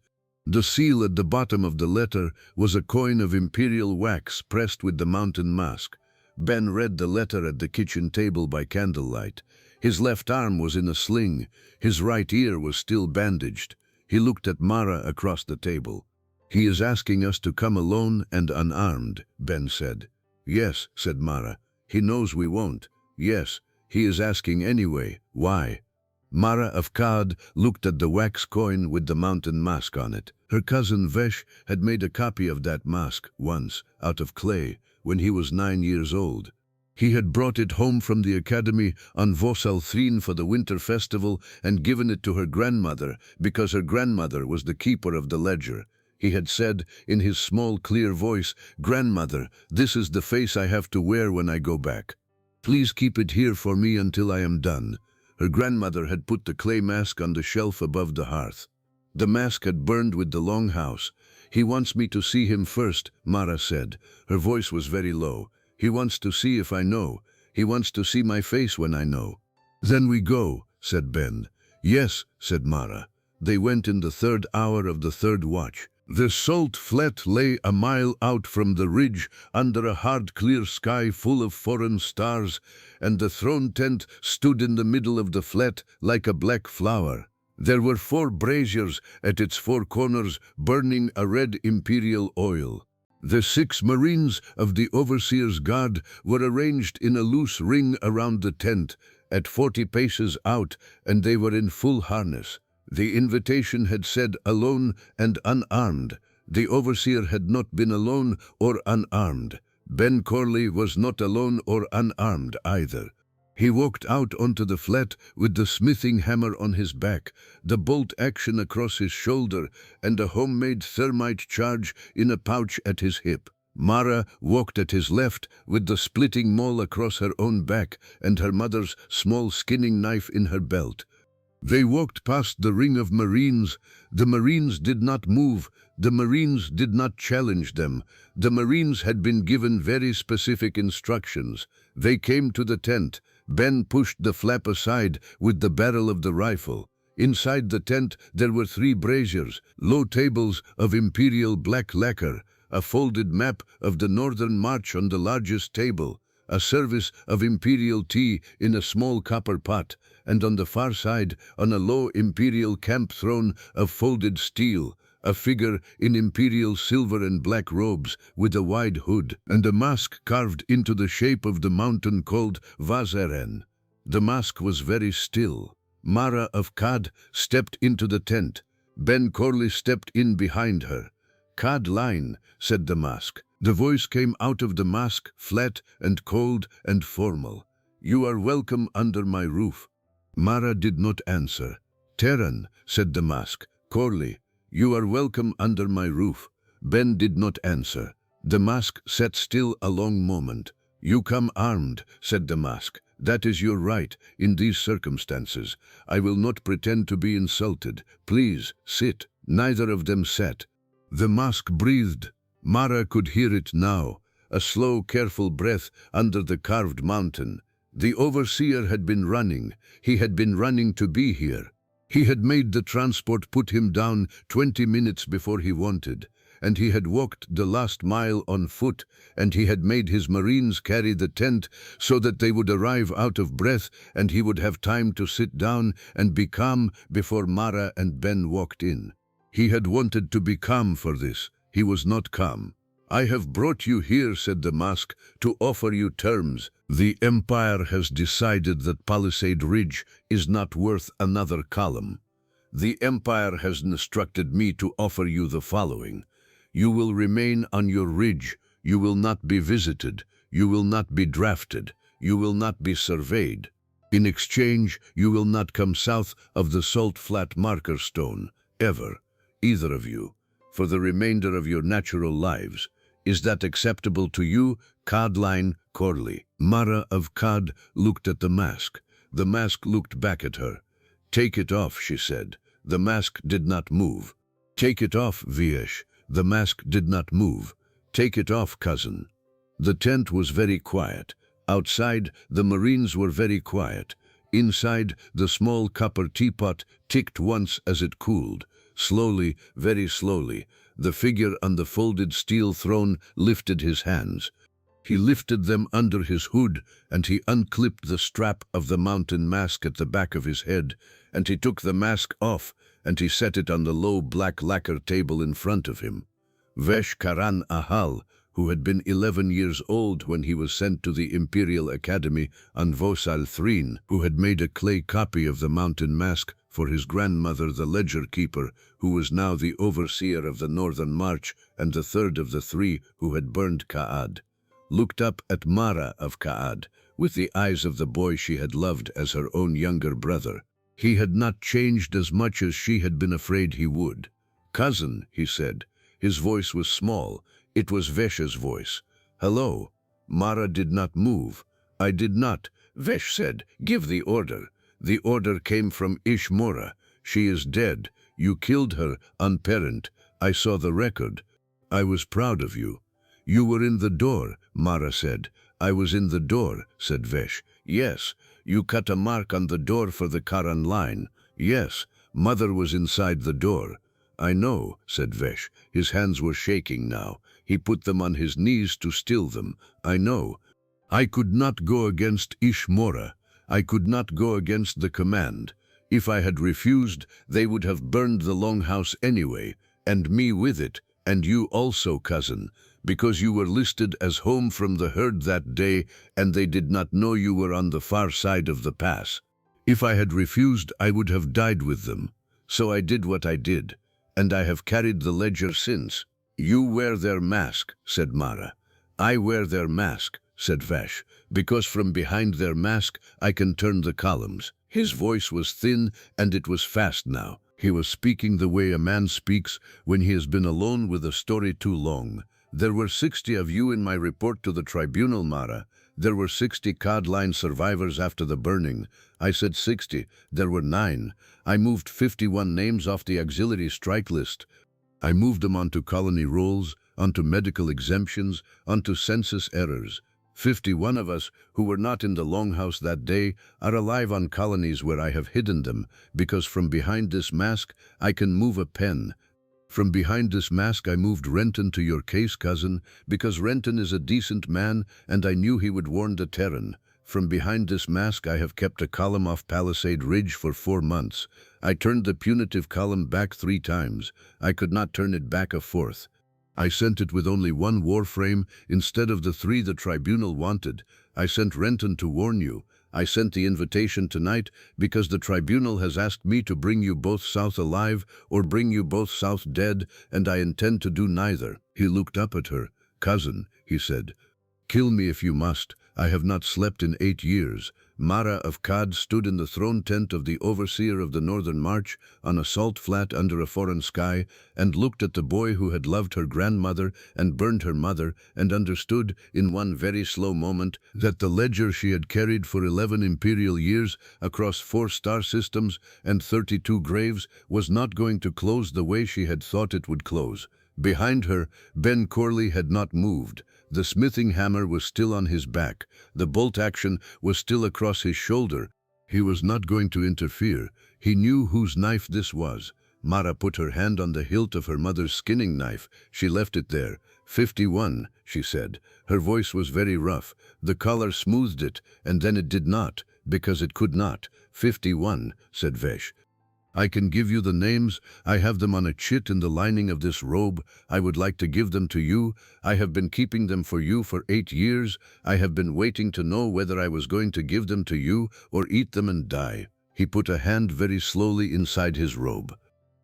The seal at the bottom of the letter was a coin of Imperial wax pressed with the mountain mask. Ben read the letter at the kitchen table by candlelight. His left arm was in a sling. His right ear was still bandaged. He looked at Mara across the table. "He is asking us to come alone and unarmed," Ben said. "Yes," said Mara. "He knows we won't." "Yes, he is asking anyway. Why?" Mara of Kad looked at the wax coin with the mountain mask on it. Her cousin Vesh had made a copy of that mask once, out of clay, when he was 9 years old. He had brought it home from the academy on Vosalthrine for the winter festival and given it to her grandmother because her grandmother was the keeper of the ledger. He had said, in his small, clear voice, "Grandmother, this is the face I have to wear when I go back. Please keep it here for me until I am done." Her grandmother had put the clay mask on the shelf above the hearth. The mask had burned with the Longhouse. "He wants me to see him first," Mara said. Her voice was very low. "He wants to see if I know. He wants to see my face when I know." "Then we go," said Ben. "Yes," said Mara. They went in the 3rd hour of the 3rd watch. The salt flat lay a mile out from the ridge under a hard clear sky full of foreign stars, and the throne tent stood in the middle of the flat like a black flower. There were 4 braziers at its 4 corners burning a red imperial oil. The 6 Marines of the overseer's guard were arranged in a loose ring around the tent, at 40 paces out, and they were in full harness. The invitation had said alone and unarmed. The overseer had not been alone or unarmed. Ben Corley was not alone or unarmed either. He walked out onto the flat with the smithing hammer on his back, the bolt action across his shoulder, and a homemade thermite charge in a pouch at his hip. Mara walked at his left with the splitting maul across her own back and her mother's small skinning knife in her belt. They walked past the ring of Marines. The Marines did not move. The Marines did not challenge them. The Marines had been given very specific instructions. They came to the tent. Ben pushed the flap aside with the barrel of the rifle. Inside the tent there were 3 braziers, low tables of Imperial black lacquer, a folded map of the Northern March on the largest table, a service of Imperial tea in a small copper pot, and on the far side, on a low Imperial camp throne of folded steel, a figure in Imperial silver and black robes with a wide hood, and a mask carved into the shape of the mountain called Vazeren. The mask was very still. Mara of Kad stepped into the tent. Ben Corley stepped in behind her. "Kad line," said the mask. The voice came out of the mask, flat and cold and formal. "You are welcome under my roof." Mara did not answer. "Terran," said the mask. Corley, you are welcome under my roof. Ben did not answer. Damask sat still a long moment. You come armed, said Damask. That is your right, in these circumstances. I will not pretend to be insulted. Please, sit. Neither of them sat. The mask breathed. Mara could hear it now, a slow, careful breath under the carved mountain. The overseer had been running. He had been running to be here. He had made the transport put him down 20 minutes before he wanted, and he had walked the last mile on foot, and he had made his Marines carry the tent so that they would arrive out of breath and he would have time to sit down and be calm before Mara and Ben walked in. He had wanted to be calm for this. He was not calm. I have brought you here, said the mask, to offer you terms. The Empire has decided that Palisade Ridge is not worth another column. The Empire has instructed me to offer you the following. You will remain on your ridge. You will not be visited. You will not be drafted. You will not be surveyed. In exchange, you will not come south of the Salt Flat Marker Stone, ever, either of you, for the remainder of your natural lives. Is that acceptable to you, Codline Corley? Mara of Cod looked at the mask. The mask looked back at her. Take it off, she said. The mask did not move. Take it off, Viesh. The mask did not move. Take it off, cousin. The tent was very quiet. Outside, the Marines were very quiet. Inside, the small copper teapot ticked once as it cooled. Slowly, very slowly, the figure on the folded steel throne lifted his hands. He lifted them under his hood, and he unclipped the strap of the mountain mask at the back of his head, and he took the mask off, and he set it on the low black lacquer table in front of him. Vesh Karan Ahal, who had been 11 years old when he was sent to the Imperial Academy on Vosal Threen, who had made a clay copy of the mountain mask for his grandmother, the ledger keeper, who was now the overseer of the Northern March and the third of the three who had burned Ka'ad, looked up at Mara of Ka'ad with the eyes of the boy she had loved as her own younger brother. He had not changed as much as she had been afraid he would. Cousin, he said. His voice was small. It was Vesh's voice. Hello. Mara did not move. I did not. Vesh said, give the order. The order came from Ishmora. She is dead. You killed her, unparent. I saw the record. I was proud of you. You were in the door, Mara said. I was in the door, said Vesh. Yes, you cut a mark on the door for the Karan line. Yes, Mother was inside the door. I know, said Vesh. His hands were shaking now. He put them on his knees to still them. I know. I could not go against Ishmora. I could not go against the command. If I had refused, they would have burned the Longhouse anyway, and me with it, and you also, cousin, because you were listed as home from the herd that day, and they did not know you were on the far side of the pass. If I had refused, I would have died with them. So I did what I did, and I have carried the ledger since. You wear their mask, said Mara. I wear their mask, said Vesh, because from behind their mask I can turn the columns. His voice was thin, and it was fast now. He was speaking the way a man speaks when he has been alone with a story too long. There were 60 of you in my report to the tribunal, Mara. There were 60 Codline survivors after the burning. I said 60. There were 9. I moved 51 names off the auxiliary strike list. I moved them onto colony rolls, onto medical exemptions, onto census errors. 51 of us who were not in the Longhouse that day are alive on colonies where I have hidden them, because from behind this mask I can move a pen. From behind this mask I moved Renton to your case, cousin, because Renton is a decent man and I knew he would warn the Terran. From behind this mask I have kept a column off Palisade Ridge for 4 months. I turned the punitive column back 3 times. I could not turn it back a 4th. I sent it with only 1 warframe instead of the 3 the tribunal wanted. I sent Renton to warn you. I sent the invitation tonight because the tribunal has asked me to bring you both south alive or bring you both south dead, and I intend to do neither. He looked up at her. Cousin, he said, kill me if you must. I have not slept in 8 years. Mara of Kad stood in the throne tent of the overseer of the Northern March on a salt flat under a foreign sky, and looked at the boy who had loved her grandmother and burned her mother, and understood, in one very slow moment, that the ledger she had carried for 11 imperial years across 4 star systems and 32 graves was not going to close the way she had thought it would close. Behind her, Ben Corley had not moved. The smithing hammer was still on his back. The bolt action was still across his shoulder. He was not going to interfere. He knew whose knife this was. Mara put her hand on the hilt of her mother's skinning knife. She left it there. 51, she said. Her voice was very rough. The collar smoothed it, and then it did not, because it could not. 51, said Vesh. I can give you the names. I have them on a chit in the lining of this robe. I would like to give them to you. I have been keeping them for you for 8 years. I have been waiting to know whether I was going to give them to you or eat them and die. He put a hand very slowly inside his robe.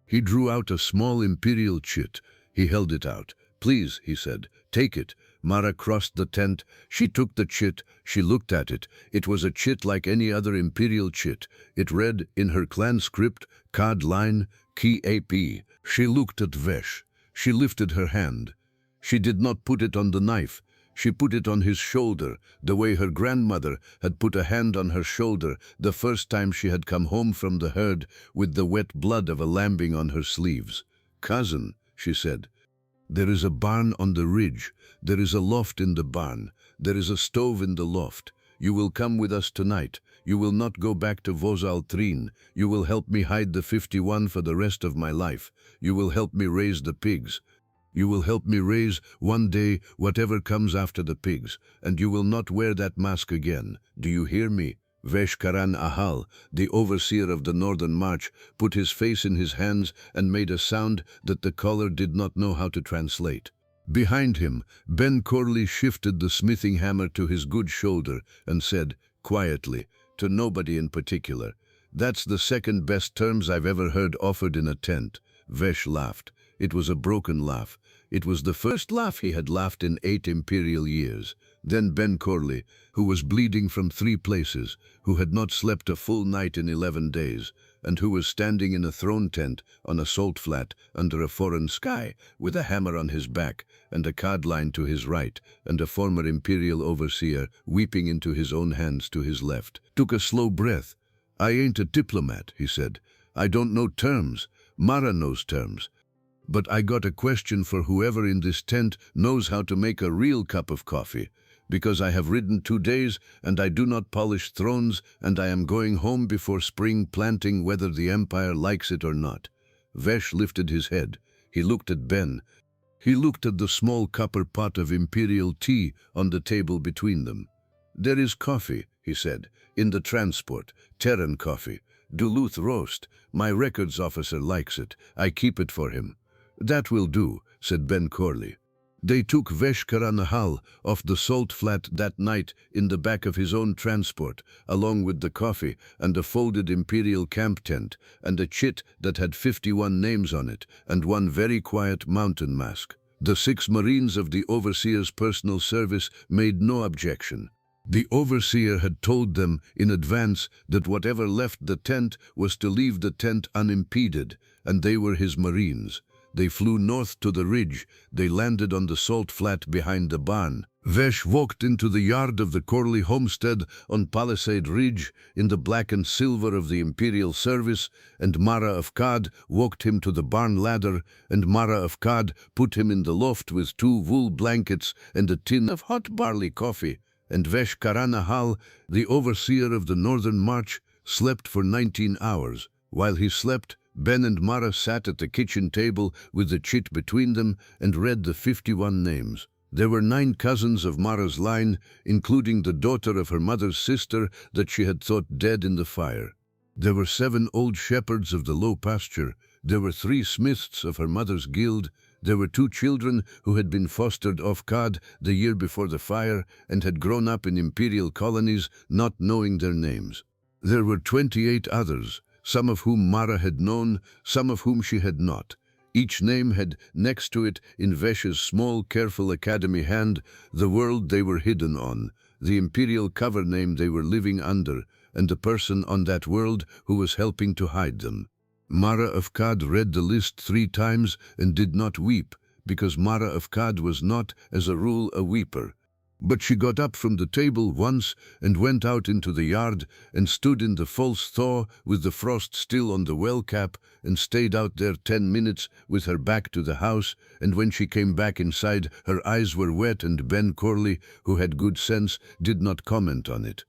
He drew out a small imperial chit. He held it out. Please, he said, take it. Mara crossed the tent. She took the chit. She looked at it. It was a chit like any other imperial chit. It read, in her clan script, Kad line, Ki AP. She looked at Vesh. She lifted her hand. She did not put it on the knife. She put it on his shoulder, the way her grandmother had put a hand on her shoulder the first time she had come home from the herd with the wet blood of a lambing on her sleeves. Cousin, she said, there is a barn on the ridge. There is a loft in the barn. There is a stove in the loft. You will come with us tonight. You will not go back to Vozaltrin. You will help me hide the 51 for the rest of my life. You will help me raise the pigs. You will help me raise, one day, whatever comes after the pigs, and you will not wear that mask again. Do you hear me? Vesh Karan Ahal, the overseer of the Northern March, put his face in his hands and made a sound that the caller did not know how to translate. Behind him, Ben Corley shifted the smithing hammer to his good shoulder and said, quietly, to nobody in particular, "That's the second best terms I've ever heard offered in a tent." Vesh laughed. It was a broken laugh. It was the first laugh he had laughed in 8 imperial years. Then Ben Corley, who was bleeding from 3 places, who had not slept a full night in 11 days, and who was standing in a throne tent on a salt flat under a foreign sky, with a hammer on his back and a card line to his right, and a former imperial overseer weeping into his own hands to his left, took a slow breath. "I ain't a diplomat," he said. "I don't know terms. Mara knows terms. But I got a question for whoever in this tent knows how to make a real cup of coffee, because I have ridden 2 days, and I do not polish thrones, and I am going home before spring planting whether the Empire likes it or not." Vesh lifted his head. He looked at Ben. He looked at the small copper pot of imperial tea on the table between them. "There is coffee," he said, "in the transport, Terran coffee. Duluth roast. My records officer likes it. I keep it for him." "That will do," said Ben Corley. They took Vesh Karanahal off the salt flat that night in the back of his own transport, along with the coffee and a folded imperial camp tent and a chit that had 51 names on it and one very quiet mountain mask. The 6 Marines of the overseer's personal service made no objection. The overseer had told them in advance that whatever left the tent was to leave the tent unimpeded, and they were his Marines. They flew north to the ridge. They landed on the salt flat behind the barn. Vesh walked into the yard of the Corley homestead on Palisade Ridge in the black and silver of the imperial service, and Mara of Kad walked him to the barn ladder, and Mara of Kad put him in the loft with 2 wool blankets and a tin of hot barley coffee. And Vesh Karanahal, the overseer of the Northern March, slept for 19 hours. While he slept, Ben and Mara sat at the kitchen table with the chit between them and read the 51 names. There were 9 cousins of Mara's line, including the daughter of her mother's sister that she had thought dead in the fire. There were 7 old shepherds of the low pasture. There were 3 smiths of her mother's guild. There were 2 children who had been fostered off Kad the year before the fire and had grown up in imperial colonies, not knowing their names. There were 28 others, some of whom Mara had known, some of whom she had not. Each name had next to it, in Vesh's small, careful academy hand, the world they were hidden on, the imperial cover name they were living under, and the person on that world who was helping to hide them. Mara of Kad read the list 3 times and did not weep, because Mara of Kad was not, as a rule, a weeper. But she got up from the table once and went out into the yard and stood in the false thaw with the frost still on the well cap and stayed out there 10 minutes with her back to the house, and when she came back inside her eyes were wet, and Ben Corley, who had good sense, did not comment on it.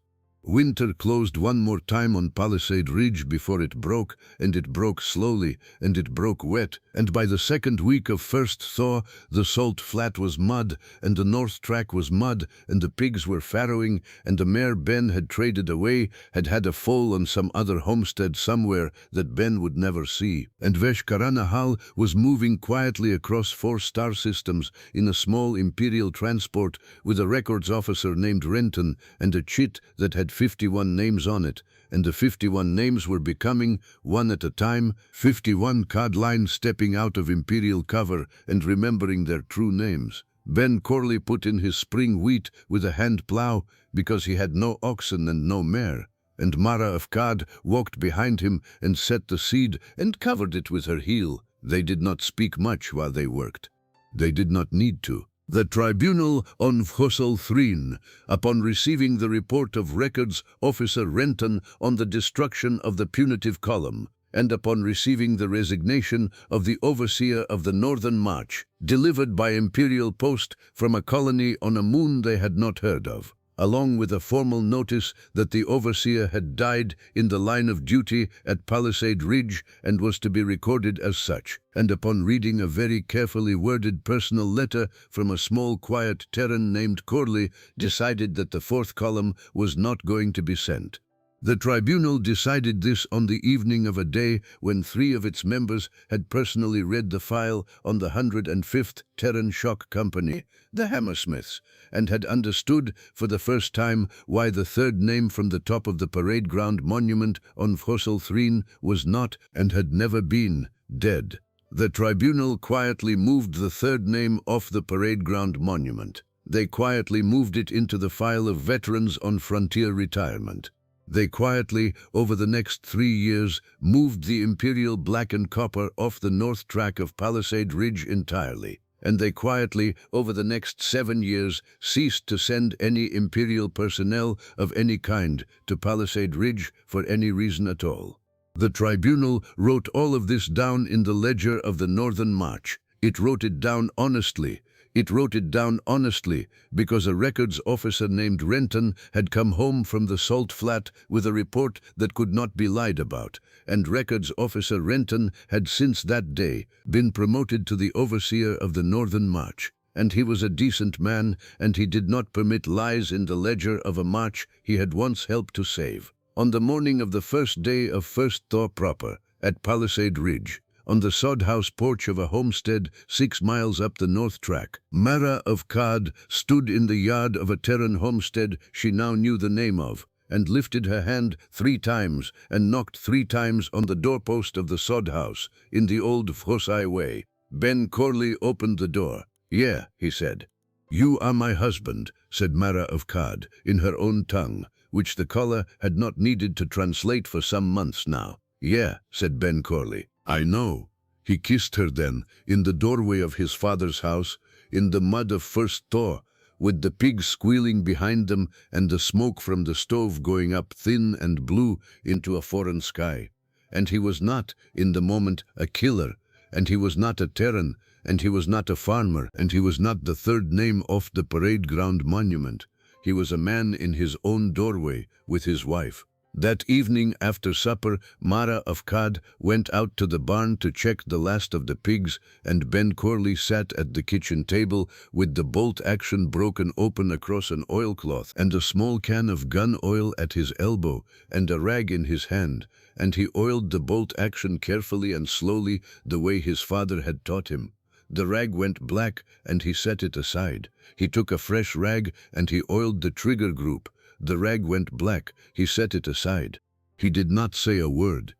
Winter closed one more time on Palisade Ridge before it broke, and it broke slowly, and it broke wet, and by the 2nd week of first thaw, the Salt Flat was mud, and the North Track was mud, and the pigs were farrowing, and the mare Ben had traded away had had a foal on some other homestead somewhere that Ben would never see, and Veshkaranahal was moving quietly across 4 star systems in a small imperial transport with a records officer named Renton and a chit that had 51 names on it, and the 51 names were becoming, one at a time, 51 codlines stepping out of imperial cover and remembering their true names. Ben Corley put in his spring wheat with a hand plough because he had no oxen and no mare, and Mara of Kad walked behind him and set the seed and covered it with her heel. They did not speak much while they worked. They did not need to. The tribunal on Vhosal Threen, upon receiving the report of Records Officer Renton on the destruction of the punitive column, and upon receiving the resignation of the overseer of the Northern March, delivered by imperial post from a colony on a moon they had not heard of, along with a formal notice that the overseer had died in the line of duty at Palisade Ridge and was to be recorded as such, and upon reading a very carefully worded personal letter from a small quiet Terran named Corley, decided that the 4th column was not going to be sent. The tribunal decided this on the evening of a day when 3 of its members had personally read the file on the 105th Terran Shock Company, the Hammersmiths, and had understood for the first time why the 3rd name from the top of the parade ground monument on Vhosal Threen was not, and had never been, dead. The tribunal quietly moved the 3rd name off the parade ground monument. They quietly moved it into the file of veterans on frontier retirement. They quietly, over the next 3 years, moved the Imperial Black and Copper off the North Track of Palisade Ridge entirely. And they quietly, over the next 7 years, ceased to send any Imperial personnel of any kind to Palisade Ridge for any reason at all. The tribunal wrote all of this down in the ledger of the Northern March. It wrote it down honestly. It wrote it down honestly because a records officer named Renton had come home from the Salt Flat with a report that could not be lied about, and records officer Renton had since that day been promoted to the overseer of the Northern March, and he was a decent man, and he did not permit lies in the ledger of a march he had once helped to save. On the morning of the first day of First Thaw proper, at Palisade Ridge, on the sod house porch of a homestead 6 miles up the North Track, Mara of Kad stood in the yard of a Terran homestead she now knew the name of, and lifted her hand 3 times and knocked 3 times on the doorpost of the sod house in the old Vhosai way. Ben Corley opened the door. "Yeah," he said. "You are my husband," said Mara of Kad in her own tongue, which the caller had not needed to translate for some months now. "Yeah," said Ben Corley. "I know." He kissed her then, in the doorway of his father's house, in the mud of First Thaw, with the pigs squealing behind them and the smoke from the stove going up thin and blue into a foreign sky. And he was not, in the moment, a killer, and he was not a Terran, and he was not a farmer, and he was not the 3rd name off the parade ground monument. He was a man in his own doorway with his wife. That evening after supper, Mara of Kad went out to the barn to check the last of the pigs, and Ben Corley sat at the kitchen table with the bolt action broken open across an oilcloth and a small can of gun oil at his elbow and a rag in his hand, and he oiled the bolt action carefully and slowly the way his father had taught him. The rag went black and he set it aside. He took a fresh rag and he oiled the trigger group. The rag went black. He set it aside. He did not say a word.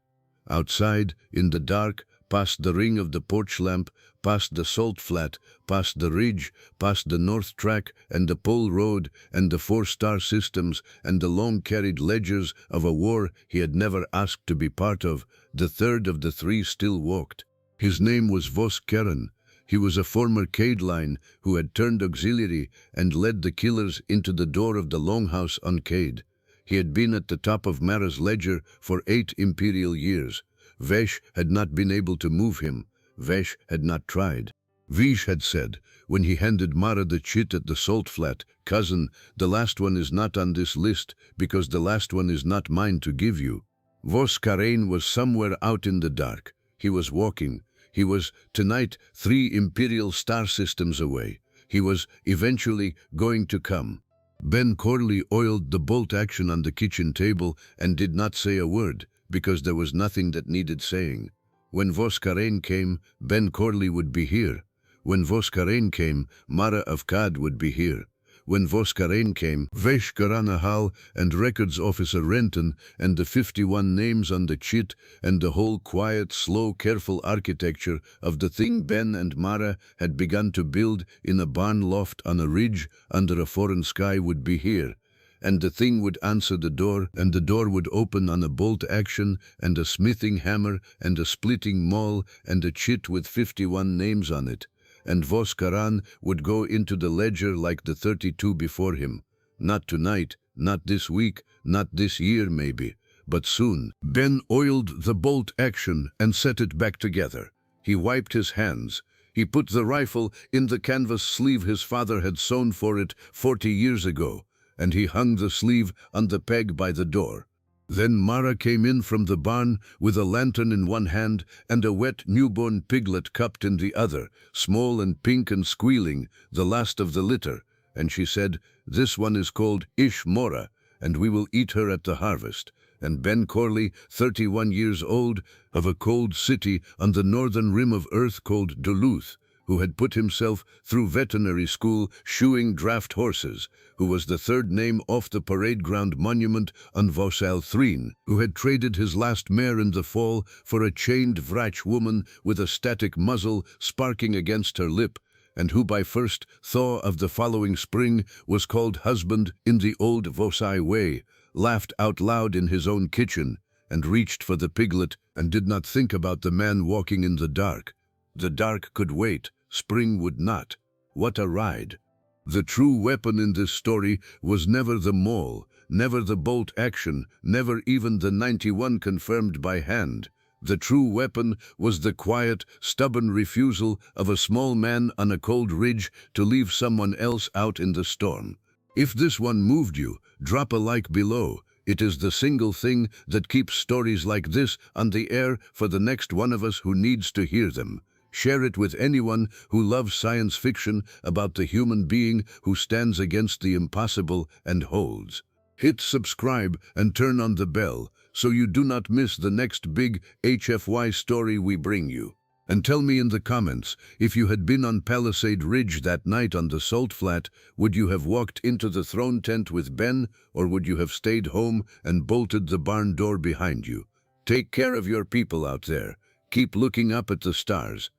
Outside, in the dark, past the ring of the porch lamp, past the salt flat, past the ridge, past the north track and the pole road and the four-star systems and the long-carried ledgers of a war he had never asked to be part of, the third of the three still walked. His name was Vos Keren. He was a former Cadeline who had turned auxiliary and led the killers into the door of the Longhouse on Cade. He had been at the top of Mara's ledger for 8 imperial years. Vesh had not been able to move him. Vesh had not tried. Vish had said, when he handed Mara the chit at the salt flat, "Cousin, the last one is not on this list, because the last one is not mine to give you." Vos Keren was somewhere out in the dark. He was walking. He was, tonight, 3 imperial star systems away. He was, eventually, going to come. Ben Corley oiled the bolt action on the kitchen table and did not say a word, because there was nothing that needed saying. When Vos Keren came, Ben Corley would be here. When Vos Keren came, Mara of Cad would be here. When Vos Keren came, Vesh Karanahal and Records Officer Renton and the 51 names on the chit and the whole quiet, slow, careful architecture of the thing Ben and Mara had begun to build in a barn loft on a ridge under a foreign sky would be here. And the thing would answer the door, and the door would open on a bolt action, and a smithing hammer, and a splitting maul, and a chit with 51 names on it. And Vos Keren would go into the ledger like the 32 before him. Not tonight, not this week, not this year maybe, but soon. Ben oiled the bolt action and set it back together. He wiped his hands. He put the rifle in the canvas sleeve his father had sewn for it 40 years ago, and he hung the sleeve on the peg by the door. Then Mara came in from the barn with a lantern in one hand and a wet newborn piglet cupped in the other, small and pink and squealing, the last of the litter, and she said, "This one is called Ish Mora, and we will eat her at the harvest." And Ben Corley, 31 years old, of a cold city on the northern rim of Earth called Duluth, who had put himself through veterinary school shoeing draft horses, who was the third name off the parade ground monument on Vosal Threen, who had traded his last mare in the fall for a chained Vrach woman with a static muzzle sparking against her lip, and who by first thaw of the following spring was called husband in the old Vosai way, laughed out loud in his own kitchen, and reached for the piglet and did not think about the man walking in the dark. The dark could wait. Spring would not. What a ride. The true weapon in this story was never the maul, never the bolt action, never even the 91 confirmed by hand. The true weapon was the quiet, stubborn refusal of a small man on a cold ridge to leave someone else out in the storm. If this one moved you, drop a like below. It is the single thing that keeps stories like this on the air for the next one of us who needs to hear them. Share it with anyone who loves science fiction about the human being who stands against the impossible and holds. Hit subscribe and turn on the bell so you do not miss the next big HFY story we bring you. And tell me in the comments, if you had been on Palisade Ridge that night on the salt flat, would you have walked into the throne tent with Ben, or would you have stayed home and bolted the barn door behind you? Take care of your people out there. Keep looking up at the stars.